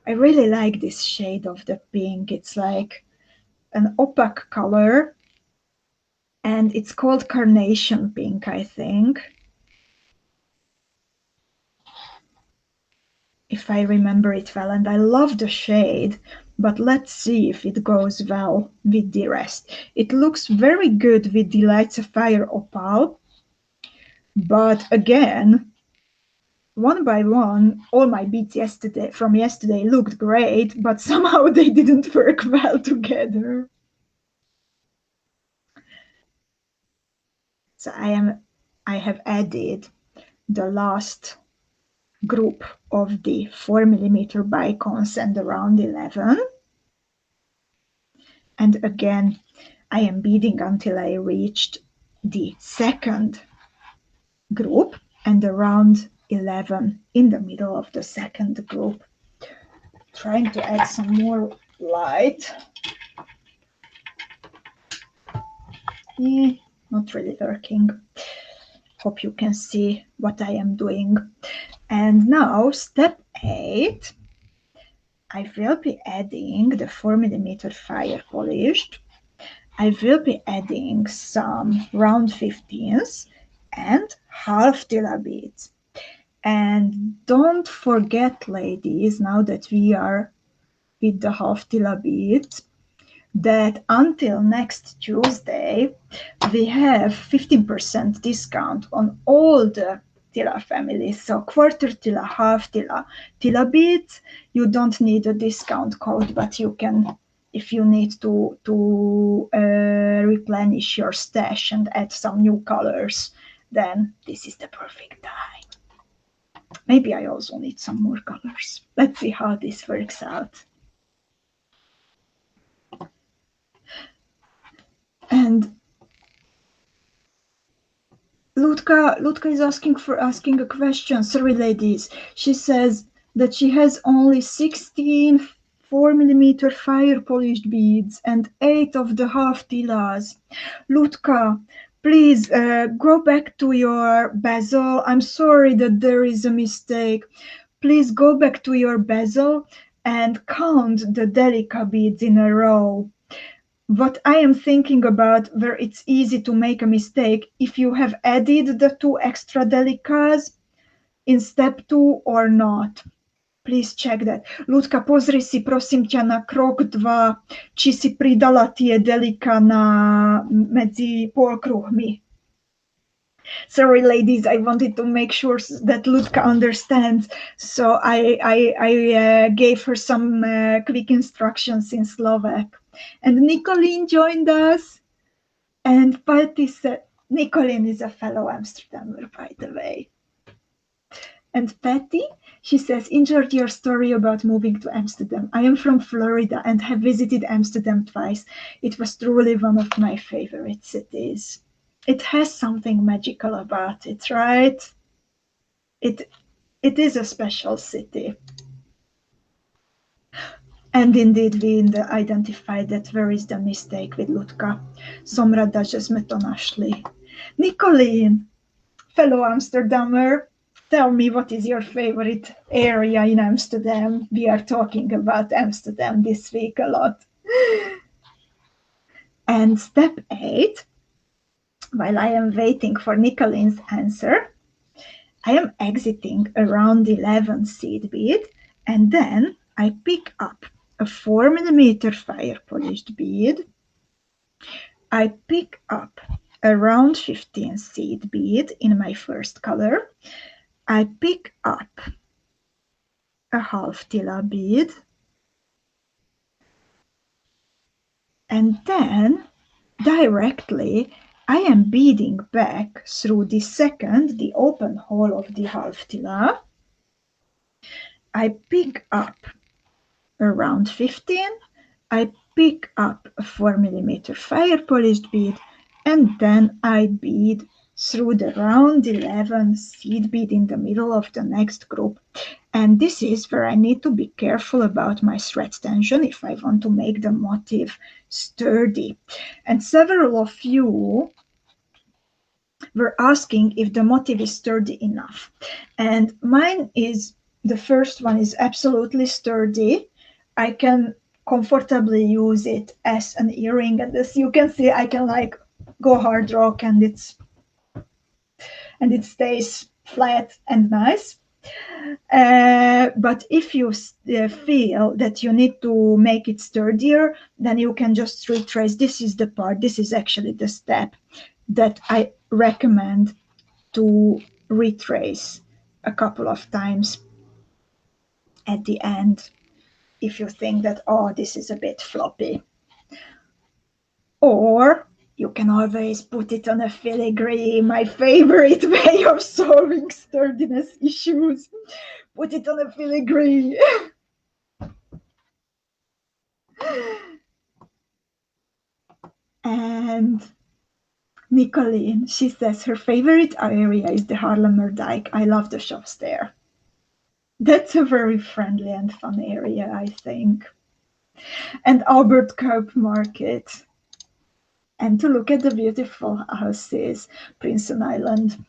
I really like this shade of the pink. It's like an opaque color, and it's called carnation pink, I think, if I remember it well, and I love the shade, but let's see if it goes well with the rest. It looks very good with the Lights of Fire opal, but again, one by one, all my beads from yesterday looked great, but somehow they didn't work well together. So I have added the last group of the 4 millimeter BICONEs and around 11. And again, I am beading until I reached the second group and around 11 in the middle of the second group. Trying to add some more light. Not really working. Hope you can see what I am doing. And now step 8, I will be adding the 4 millimeter fire polished. I will be adding some round 15s and half TILA beads. And don't forget, ladies, now that we are with the half TILA beads, that until next Tuesday, we have 15% discount on all the TILA families. So quarter TILA, half TILA, TILA beads. You don't need a discount code, but you can, if you need to replenish your stash and add some new colors, then this is the perfect time. Maybe I also need some more colors. Let's see how this works out. And Lutka is asking a question. Sorry, ladies. She says that she has only 16 4mm fire polished beads and 8 of the half TILAs. Lutka, please go back to your bezel. I'm sorry that there is a mistake. Please go back to your bezel and count the DELICA beads in a row. What I am thinking about, where it's easy to make a mistake, if you have added the 2 extra DELICAs in step 2 or not. Please check that. Ľudka, pozri si prosím ťa na krok 2, či si pridala tie DELICA medzi polkruhmi. Sorry, ladies, I wanted to make sure that Ľudka understands. So I gave her some quick instructions in Slovak. And Nicolene joined us. And Patty said, Nicolene is a fellow Amsterdamer, by the way. And Patty, she says, enjoyed your story about moving to Amsterdam. I am from Florida and have visited Amsterdam twice. It was truly one of my favorite cities. It has something magical about it, right? It is a special city. And indeed, we identified that where is the mistake with Ľudka. Som rada, že sme to našli. Nicolene, fellow Amsterdamer, tell me what is your favorite area in Amsterdam. We are talking about Amsterdam this week a lot. And step 8, while I am waiting for Nicolene's answer, I am exiting around 11 seed bead, and then I pick up a 4mm fire polished bead. I pick up around 15 seed bead in my first color. I pick up a half TILA bead, and then directly I am beading back through the second, the open hole of the half TILA. I pick up around 15, I pick up a 4mm fire polished bead, and then I bead through the round 11 seed bead in the middle of the next group. And this is where I need to be careful about my thread tension if I want to make the motif sturdy. And several of you were asking if the motif is sturdy enough. And mine is, the first one is absolutely sturdy. I can comfortably use it as an earring, and as you can see, I can like go hard rock and it stays flat and nice. But if you feel that you need to make it sturdier, then you can just retrace. This is the part, this is actually the step that I recommend to retrace a couple of times at the end if you think that, oh, this is a bit floppy. Or you can always put it on a filigree, my favorite way of solving sturdiness issues. Put it on a filigree. And Nicolene, she says her favorite area is the Haarlemmerdijk. I love the shops there. That's a very friendly and fun area, I think. And Albert Kuip Market. And to look at the beautiful houses, Prinsen Island.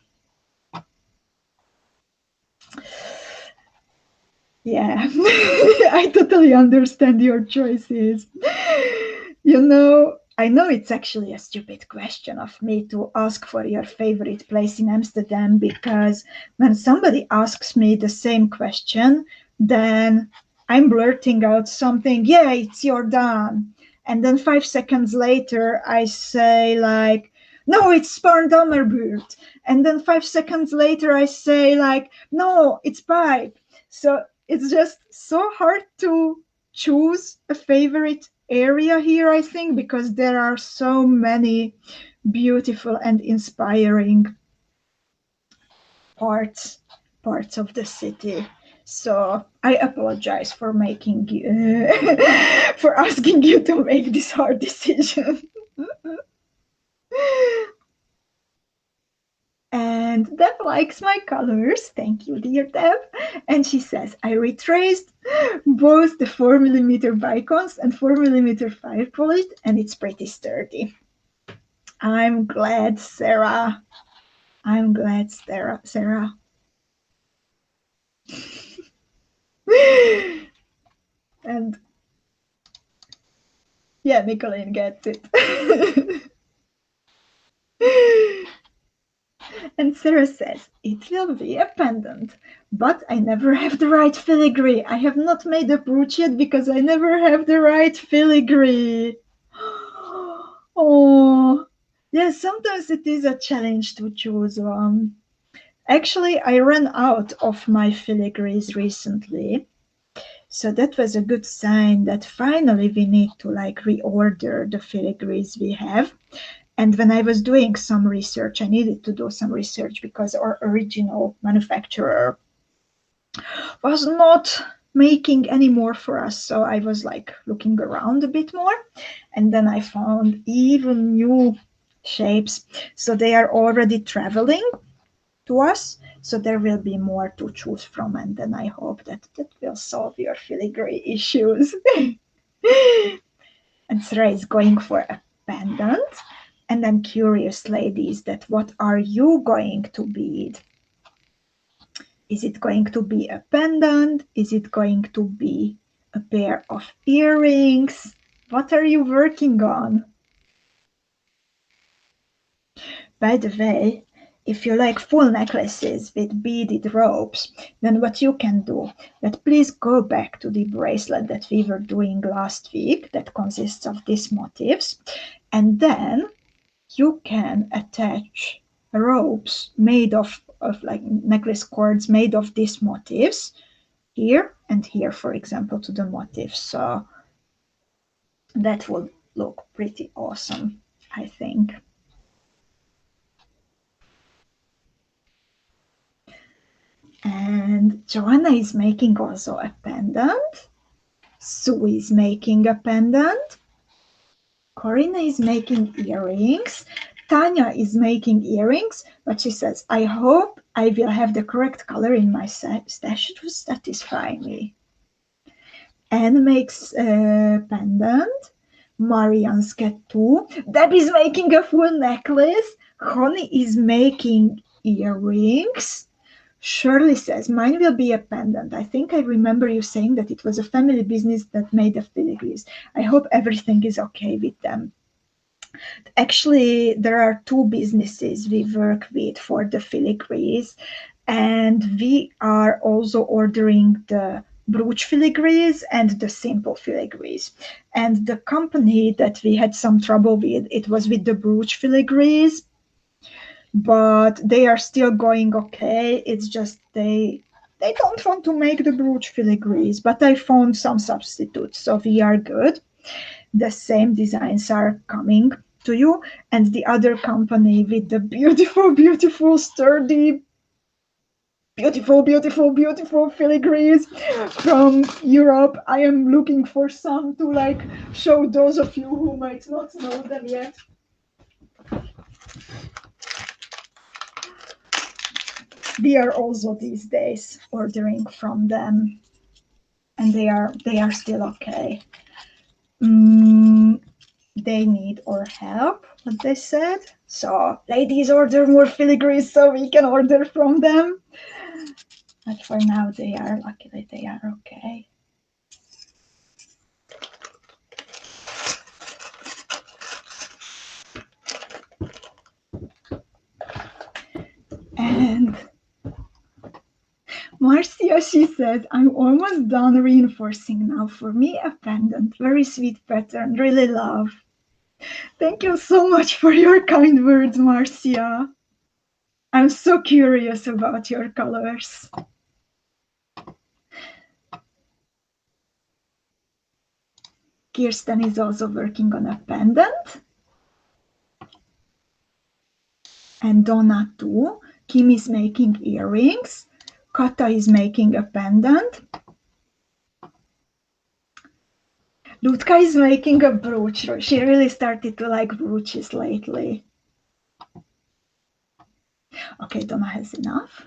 Yeah, I totally understand your choices. You know, I know it's actually a stupid question of me to ask for your favorite place in Amsterdam, because when somebody asks me the same question, then I'm blurting out something, yeah, it's Jordan. And then 5 seconds later, I say like, no, it's Sparndammerburt. And then 5 seconds later, I say like, no, it's pipe. So it's just so hard to choose a favorite area here, I think, because there are so many beautiful and inspiring parts of the city. So I apologize for making you, for asking you to make this hard decision. And Deb likes my colors. Thank you, dear Deb. And she says, I retraced both the 4mm Bicones and 4mm fire polished, and it's pretty sturdy. I'm glad, Sarah. I'm glad, Sarah. And yeah, Nicolene gets it. And Sarah says, it will be a pendant, but I never have the right filigree. I have not made a brooch yet because I never have the right filigree. Oh, yes, sometimes it is a challenge to choose one. Actually, I ran out of my filigrees recently. So that was a good sign that finally we need to like reorder the filigrees we have. And when I was doing some research, I needed to do some research because our original manufacturer was not making any more for us. So I was like looking around a bit more, and then I found even new shapes. So they are already traveling to us. So there will be more to choose from, and then I hope that will solve your filigree issues. And Sarah is going for a pendant. And I'm curious, ladies, that what are you going to bead? Is it going to be a pendant? Is it going to be a pair of earrings? What are you working on? By the way, if you like full necklaces with beaded ropes, then what you can do, that please go back to the bracelet that we were doing last week that consists of these motifs, and then you can attach ropes made of like necklace cords made of these motifs here and here, for example, to the motifs. So that will look pretty awesome, I think. And Joanna is making also a pendant. Sue is making a pendant. Corinna is making earrings. Tanya is making earrings, but she says, I hope I will have the correct color in my stash to satisfy me. Anne makes a pendant. Marianne's cat too. Deb is making a full necklace. Honey is making earrings. Shirley says, mine will be a pendant. I think I remember you saying that it was a family business that made the filigrees. I hope everything is okay with them. Actually, there are two businesses we work with for the filigrees, and we are also ordering the brooch filigrees and the simple filigrees. And the company that we had some trouble with, it was with the brooch filigrees, but they are still going okay. It's just they don't want to make the brooch filigrees, but I found some substitutes, so we are good. The same designs are coming to you, and the other company with the beautiful sturdy beautiful filigrees from Europe. I am looking for some to like show those of you who might not know them yet. We are also these days ordering from them, and they are still okay. They need our help, what they said. So ladies, order more filigrees so we can order from them. But for now, luckily they are okay. And Marcia, she says, I'm almost done reinforcing now. For me, a pendant, very sweet pattern, really love. Thank you so much for your kind words, Marcia. I'm so curious about your colors. Kirsten is also working on a pendant. And Donna too. Kim is making earrings. Kata is making a pendant. Lutka is making a brooch. She really started to like brooches lately. Okay, Donna has enough.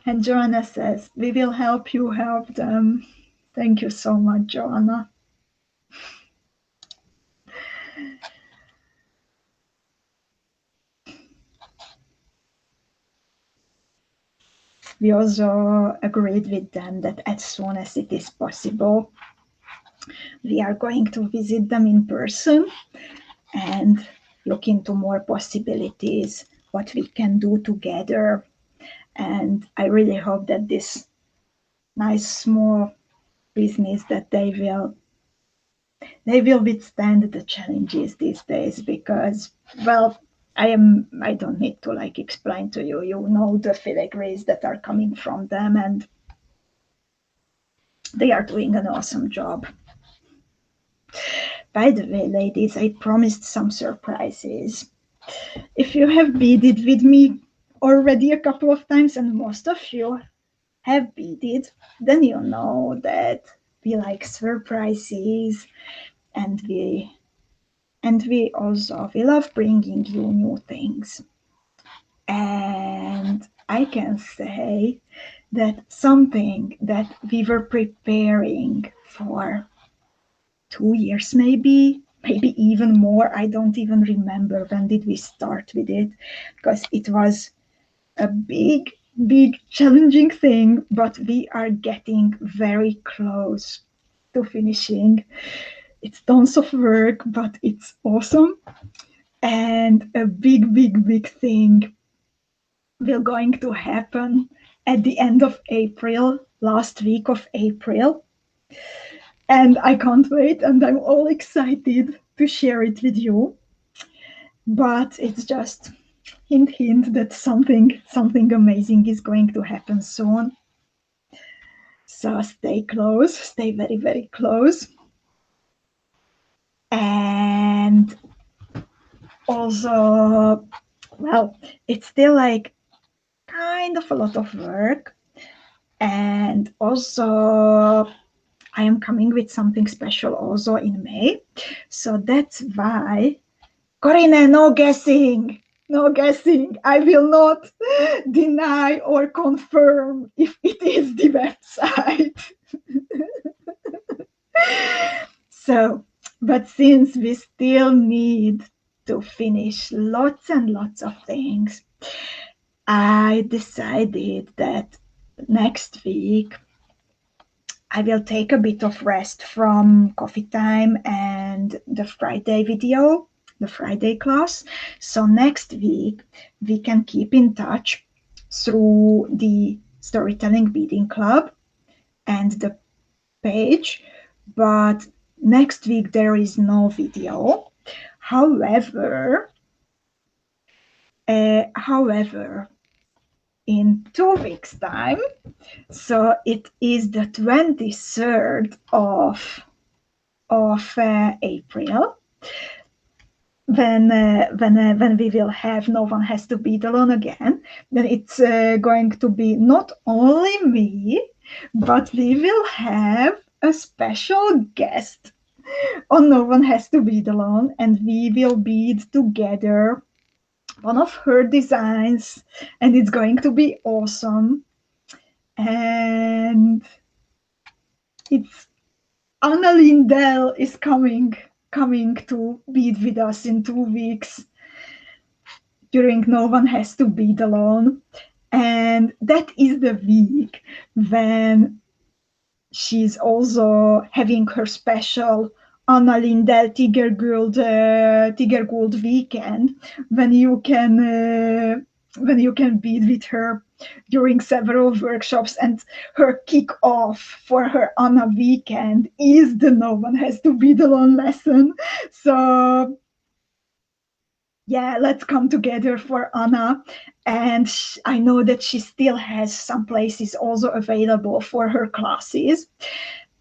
And Joanna says, we will help you help them. Thank you so much, Joanna. We also agreed with them that as soon as it is possible, we are going to visit them in person and look into more possibilities, what we can do together. And I really hope that this nice small business, that they will withstand the challenges these days, because, well, I don't need to like explain to you, you know, the filigrees that are coming from them, and they are doing an awesome job. By the way, ladies, I promised some surprises. If you have beaded with me already a couple of times, and most of you have beaded, then you know that we like surprises, and we also love bringing you new things. And I can say that something that we were preparing for 2 years, maybe even more. I don't even remember when did we start with it, because it was a big challenging thing, but we are getting very close to finishing. It's tons of work, but it's awesome. And a big thing will going to happen at the end of April, last week of April. And I can't wait, and I'm all excited to share it with you. But it's just hint that something amazing is going to happen soon. So stay close, stay very close. And also, well, it's still like kind of a lot of work. And also, I am coming with something special also in May. So that's why, Corinne, no guessing. I will not deny or confirm if it is the website. So, but since we still need to finish lots and lots of things, I decided that next week I will take a bit of rest from coffee time and the Friday video, the Friday class. So next week we can keep in touch through the Storytelling Beading Club and the page, but next week there is no video. However, in 2 weeks' time, so it is the 23rd of April, when we will have No One Has to Bead Alone again. Then it's going to be not only me, but we will have a special guest on No One Has to Bead Alone, and we will bead together one of her designs, and it's going to be awesome. And it's Anna Lindell is coming to bead with us in 2 weeks during No One Has to Bead Alone. And that is the week when she's also having her special Anna Lindell 𝐂𝐋𝐈�𝐂𝐊 weekend when you can bead with her during several workshops, and her kick-off for her Anna weekend is the No One Has to Bead Alone lesson. So yeah, let's come together for Anna. And I know that she still has some places also available for her classes.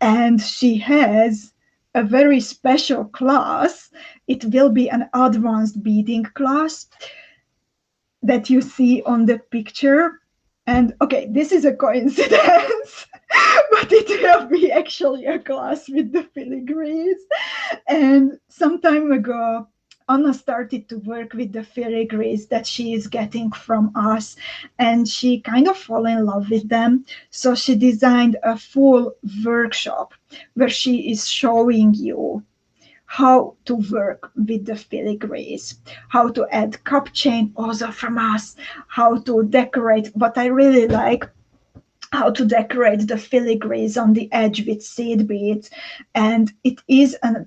And she has a very special class. It will be an advanced beading class that you see on the picture. And okay, this is a coincidence, but it will be actually a class with the filigrees. And some time ago, Anna started to work with the filigrees that she is getting from us, and she kind of fell in love with them. So she designed a full workshop where she is showing you how to work with the filigrees, how to add cup chain also from us, how to decorate. What I really like, how to decorate the filigrees on the edge with seed beads. And it is a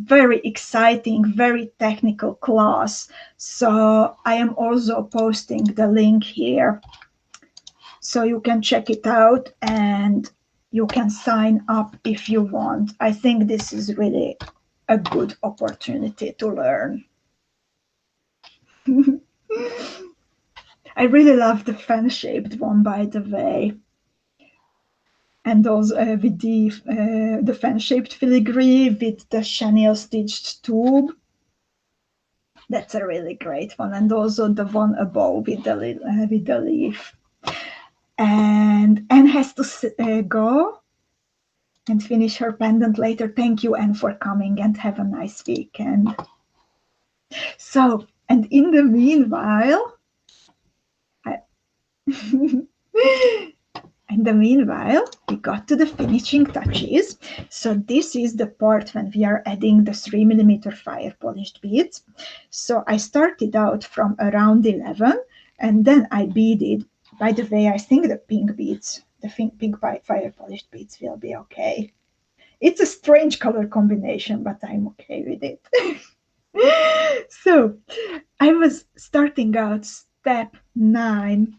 very exciting, very technical class. So I am also posting the link here so you can check it out and you can sign up if you want. I think this is really a good opportunity to learn. I really love the fan-shaped one, by the way. And also with the fan-shaped filigree with the chenille stitched tube. That's a really great one. And also the one above with the leaf. And Anne has to go and finish her pendant later. Thank you, Anne, for coming, and have a nice weekend. So, and in the meanwhile, we got to the finishing touches. So this is the part when we are adding the 3mm fire polished beads. So I started out from around 11, and then I beaded. By the way, I think the pink beads, the pink fire polished beads will be okay. It's a strange color combination, but I'm okay with it. So I was starting out step 9.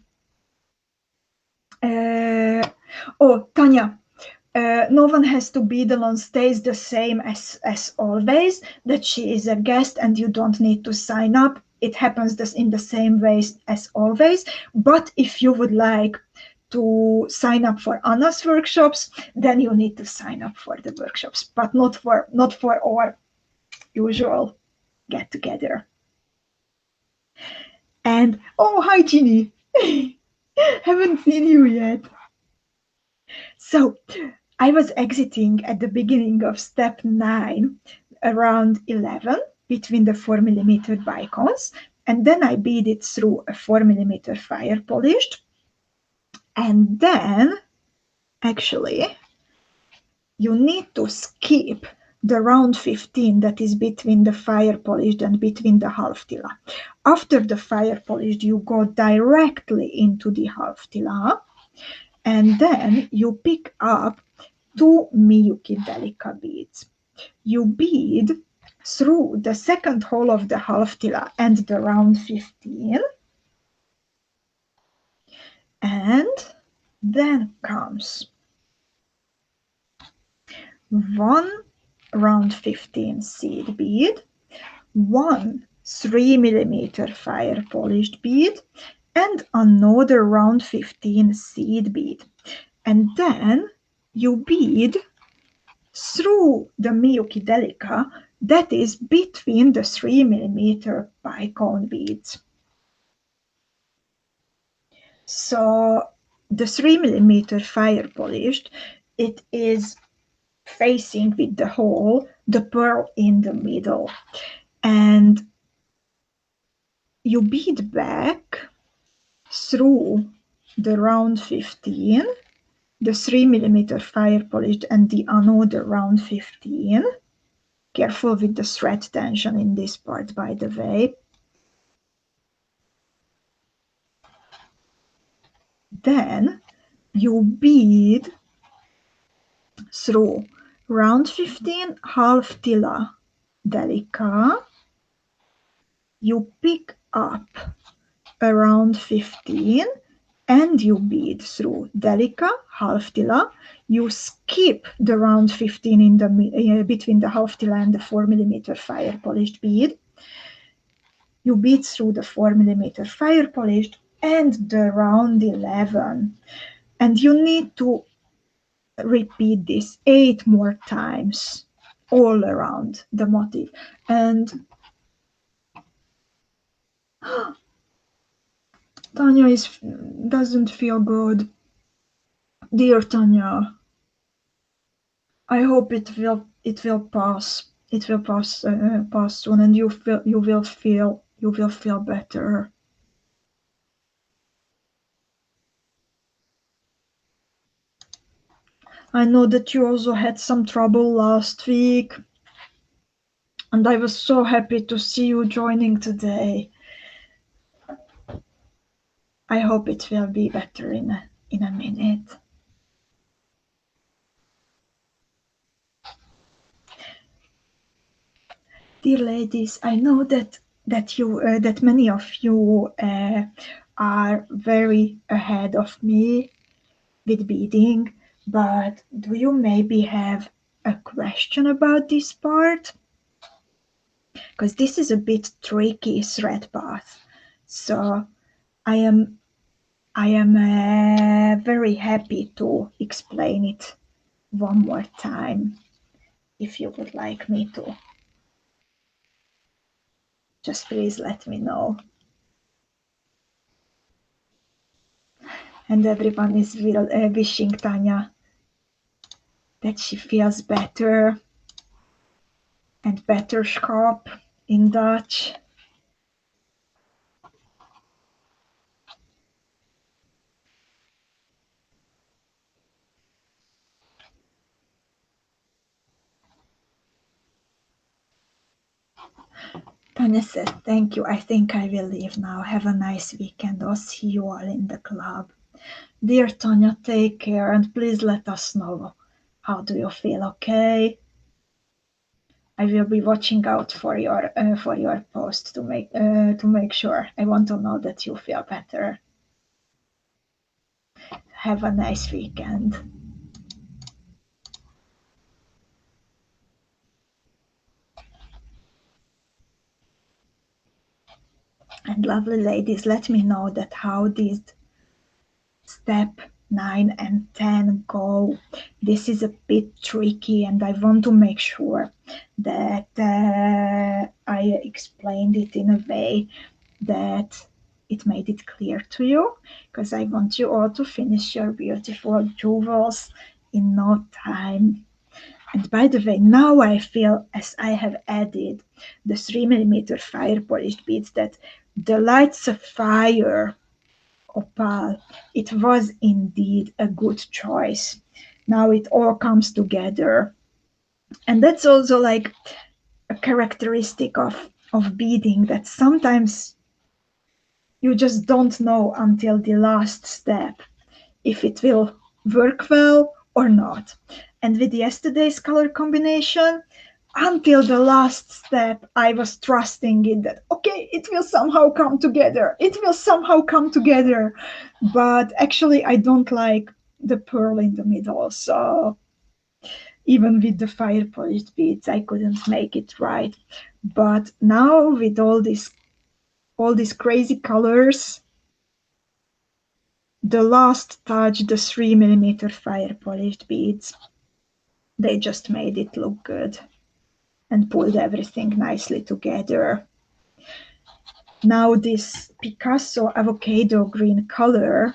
Tanya, No One Has to Bead Alone stays the same as always, that she is a guest and you don't need to sign up. It happens in the same way as always. But if you would like to sign up for Anna's workshops, then you need to sign up for the workshops, but not for our usual get together. And oh, hi Ginny. Haven't seen you yet. So I was exiting at the beginning of step 9 around 11 between the 4mm bicones, and then I beaded through a 4mm fire polished. And then actually you need to skip the round 15 that is between the fire polished and between the half tila. After the fire polished, you go directly into the half tila, and then you pick up 2 MIYUKI DELICA beads. You bead through the second hole of the half tila and the round 15, and then comes 1 round 15 seed bead, 1 3mm fire polished bead, and another round 15 seed bead. And then you bead through the MIYUKI DELICA that is between the 3mm bicone beads. So the 3mm fire polished, it is facing with the hole, the pearl in the middle. And you bead back through the round 15, the 3mm fire polished, and the another round 15. Careful with the thread tension in this part, by the way. Then you bead through round 15, half TILA, DELICA. You pick up around 15 and you bead through DELICA, half TILA. You skip the round 15 in the between the half TILA and the 4mm fire polished bead. You bead through the 4mm fire polished and the round 11. And you need to repeat this 8 more times all around the motif. And Tanya doesn't feel good. Dear Tanya, I hope it will pass. It will pass soon, and you will feel better. I know that you also had some trouble last week, and I was so happy to see you joining today. I hope it will be better in a minute. Dear ladies, I know that many of you are very ahead of me with beading, but do you maybe have a question about this part? Because this is a bit tricky thread path, so I am very happy to explain it one more time if you would like me to. Just please let me know. And everyone is wishing Tanya that she feels better, and beterschap in Dutch. Tanya said, thank you. I think I will leave now. Have a nice weekend. I'll see you all in the club. Dear Tanya, take care and please let us know. How do you feel, okay? I will be watching out for your post to make sure. I want to know that you feel better. Have a nice weekend. And lovely ladies, let me know that how these step 9 and 10 go. This is a bit tricky and I want to make sure that I explained it in a way that it made it clear to you, because I want you all to finish your beautiful jewels in no time. And by the way, now I feel, as I have added the 3mm fire polished beads, that the light sapphire opal, it was indeed a good choice. Now it all comes together. And that's also like a characteristic of beading, that sometimes you just don't know until the last step if it will work well or not. And with yesterday's color combination, until the last step, I was trusting it that, okay, it will somehow come together. It will somehow come together. But actually, I don't like the pearl in the middle. So even with the fire polished beads, I couldn't make it right. But now with all these crazy colors, the last touch, the 3mm fire polished beads, they just made it look good and pulled everything nicely together. Now this Picasso avocado green color,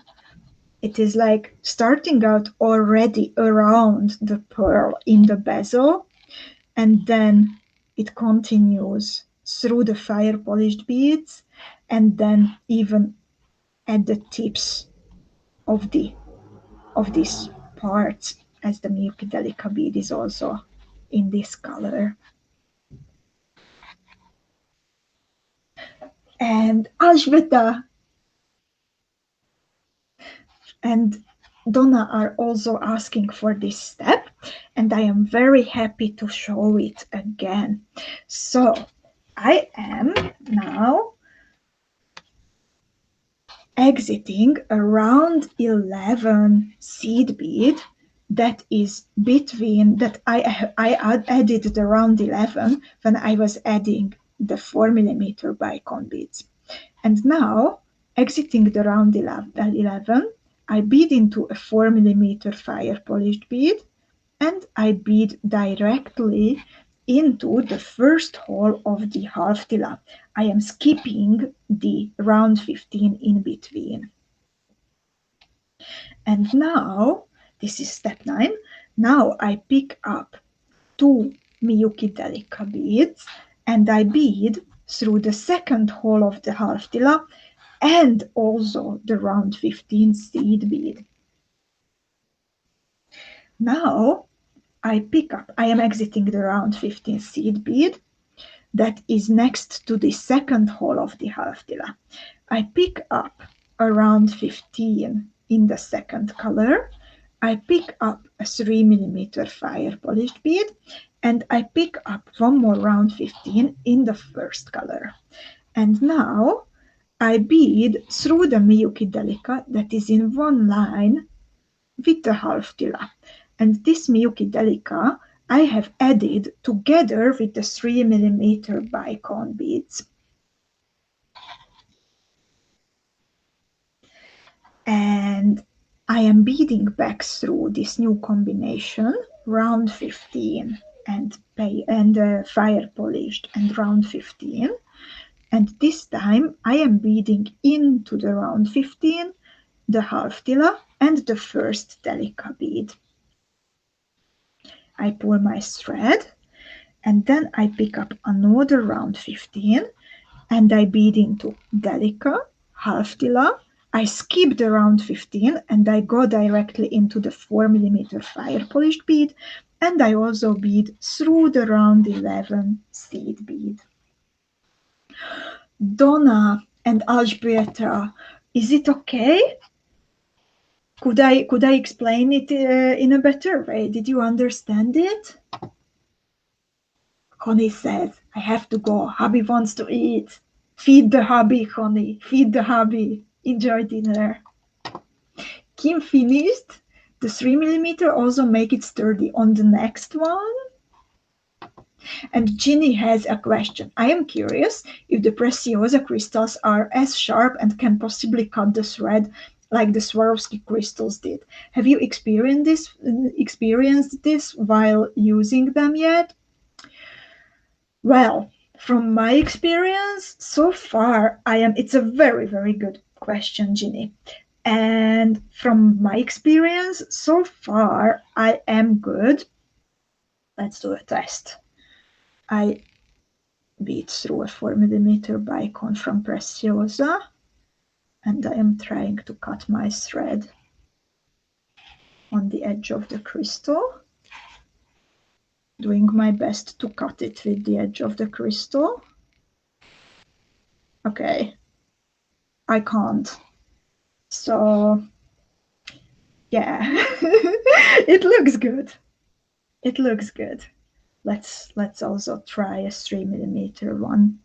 it is like starting out already around the pearl in the bezel, and then it continues through the fire polished beads, and then even at the tips of these parts, as the MIYUKI DELICA bead is also in this color. And Alžbeta and Donna are also asking for this step, and I am very happy to show it again. So I am now exiting a round 11 seed bead that is between that I added the round 11 when I was adding the 4mm BICONE beads. And now, exiting the round 11, I bead into a 4mm fire polished bead, and I bead directly into the first hole of the half TILA. I am skipping the round 15 in between. And now, this is step 9, now I pick up 2 MIYUKI DELICA beads and I bead through the second hole of the half TILA and also the round 15 seed bead. Now I am exiting the round 15 seed bead that is next to the second hole of the half TILA. I pick up a round 15 in the second color. I pick up a 3mm fire polished bead, and I pick up one more round 15 in the first color. And now I bead through the MIYUKI DELICA that is in one line with the half TILA. And this MIYUKI DELICA I have added together with the 3mm BICONE beads. And I am beading back through this new combination, round 15 and fire polished and round 15. And this time I am beading into the round 15, the half TILA, and the first DELICA bead. I pull my thread, and then I pick up another round 15, and I bead into DELICA, half TILA. I skip the round 15, and I go directly into the 4mm fire polished bead, and I also bead through the round 11 seed bead. Donna and Alžbieta, is it okay? Could I explain it in a better way? Did you understand it? Connie says, I have to go. Hubby wants to eat. Feed the hubby, Connie. Feed the hubby. Enjoy dinner. Kim finished. The 3mm also make it sturdy on the next one. And Ginny has a question. I am curious if the Preciosa crystals are as sharp and can possibly cut the thread like the Swarovski crystals did. Have you experienced this while using them yet? Well, from my experience so far, it's a very, very good question, Ginny. And from my experience so far, I am good. Let's do a test. I bead through a 4mm BICONE from Preciosa, and I am trying to cut my thread on the edge of the crystal, doing my best to cut it with the edge of the crystal. Okay, I can't. So, yeah, it looks good. It looks good. Let's also try a 3mm one.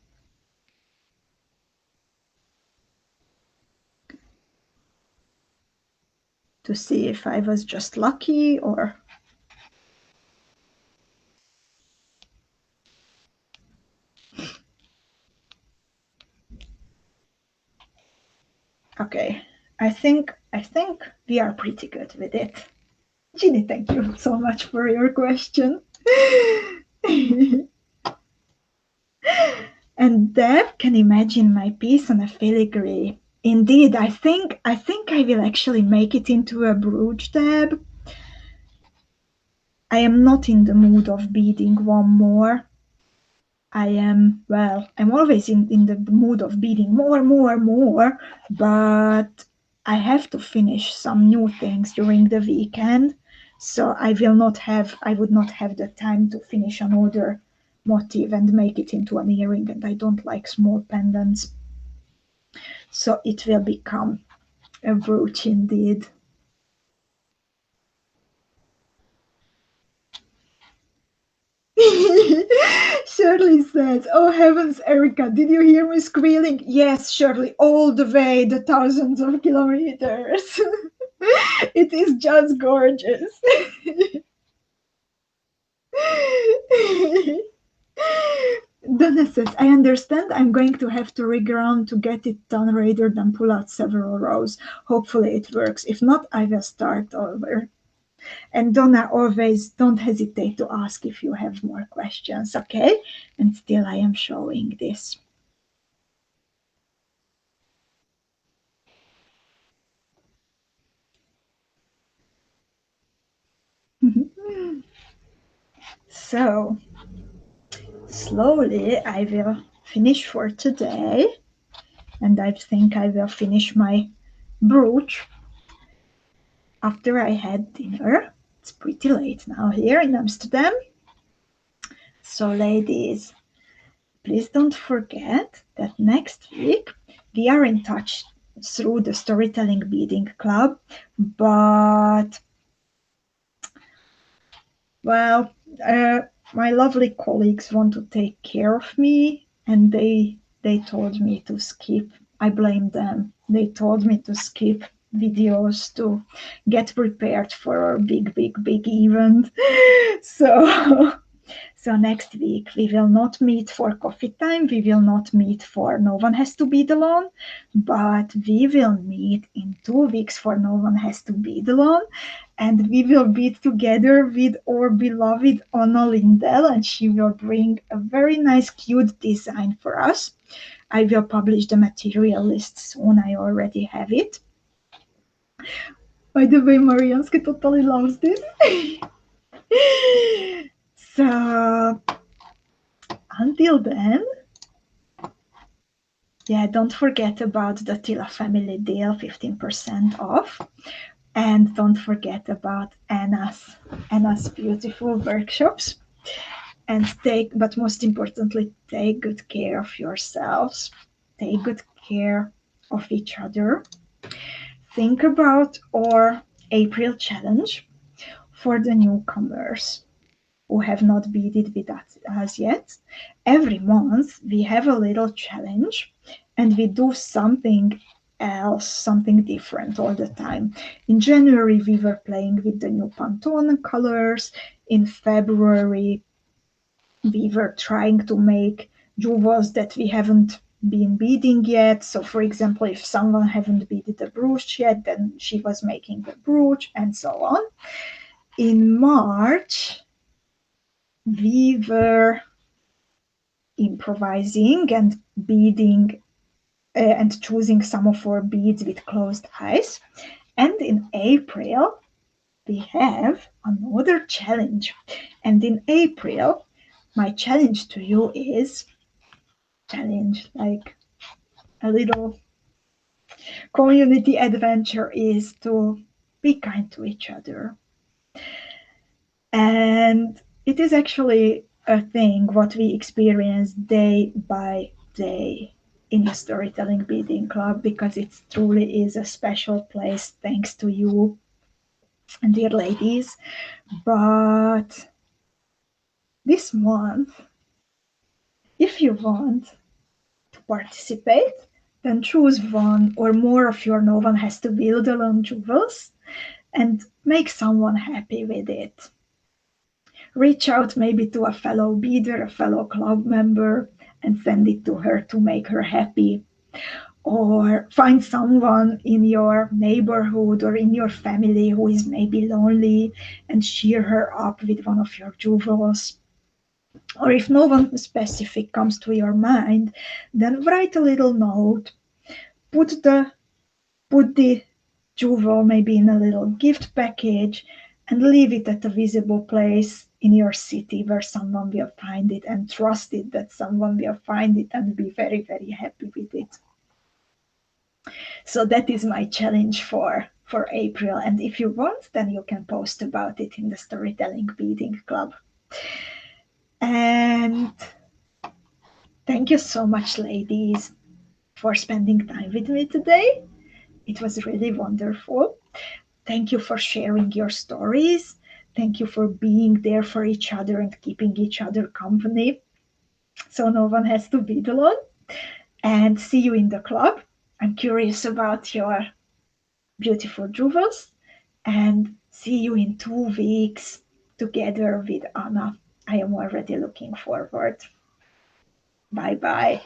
To see if I was just lucky or... Okay, I think we are pretty good with it. Ginny, thank you so much for your question. And Deb can imagine my piece on a filigree. Indeed, I think I will actually make it into a brooch, Deb. I am not in the mood of beading one more. I'm always in the mood of beading more, but I have to finish some new things during the weekend, so I would not have the time to finish another motif and make it into an earring, and I don't like small pendants. So it will become a brooch indeed. Shirley says, "Oh heavens, Erika, did you hear me squealing?" Yes, Shirley, all the way, the thousands of kilometers. It is just gorgeous. Donna says, "I understand I'm going to have to reground to get it done rather than pull out several rows. Hopefully it works. If not, I will start over." And Donna, always don't hesitate to ask if you have more questions, okay? And still I am showing this. So, slowly I will finish for today. And I think I will finish my brooch after I had dinner. It's pretty late now here in Amsterdam. So, ladies, please don't forget that next week we are in touch through the Storytelling Beading Club, but well, my lovely colleagues want to take care of me, and they told me to skip. I blame them. They told me to skip videos to get prepared for our big event. So so next week we will not meet for coffee time. We will not meet for No One Has to Bead Alone, but we will meet in 2 weeks for No One Has to Bead Alone, and we will be together with our beloved Anna Lindell, and she will bring a very nice, cute design for us. I will publish the material list soon. I already have it. By the way, Marianske totally loves this. So until then, yeah, don't forget about the TILA family deal, 15% off. And don't forget about Anna's beautiful workshops. And but most importantly, take good care of yourselves. Take good care of each other. Think about our April challenge for the newcomers who have not beaded with us yet. Every month we have a little challenge and we do something else, something different all the time. In January we were playing with the new Pantone colors. In February we were trying to make jewels that we haven't been beading yet. So for example, if someone haven't beaded a brooch yet, then she was making the brooch and so on. In March we were improvising and beading and choosing some of our beads with closed eyes. And in April, we have another challenge. And in April, my challenge to you is challenge, like a little community adventure, is to be kind to each other. And it is actually a thing what we experience day by day in the Storytelling Beading Club, because it truly is a special place thanks to you, dear ladies. But this month, if you want to participate, then choose one or more of your No One Has to Bead Alone jewels and make someone happy with it. Reach out maybe to a fellow beader, a fellow club member, and send it to her to make her happy. Or find someone in your neighborhood or in your family who is maybe lonely and cheer her up with one of your jewels. Or if no one specific comes to your mind, then write a little note, put the jewel maybe in a little gift package, and leave it at a visible place in your city where someone will find it, and trust it that someone will find it and be very, very happy with it. So that is my challenge for April. And if you want, then you can post about it in the Storytelling Beading Club. And thank you so much, ladies, for spending time with me today. It was really wonderful. Thank you for sharing your stories. Thank you for being there for each other and keeping each other company. So no one has to be alone. And see you in the club. I'm curious about your beautiful jewels. And see you in 2 weeks together with Anna. I am already looking forward. Bye bye.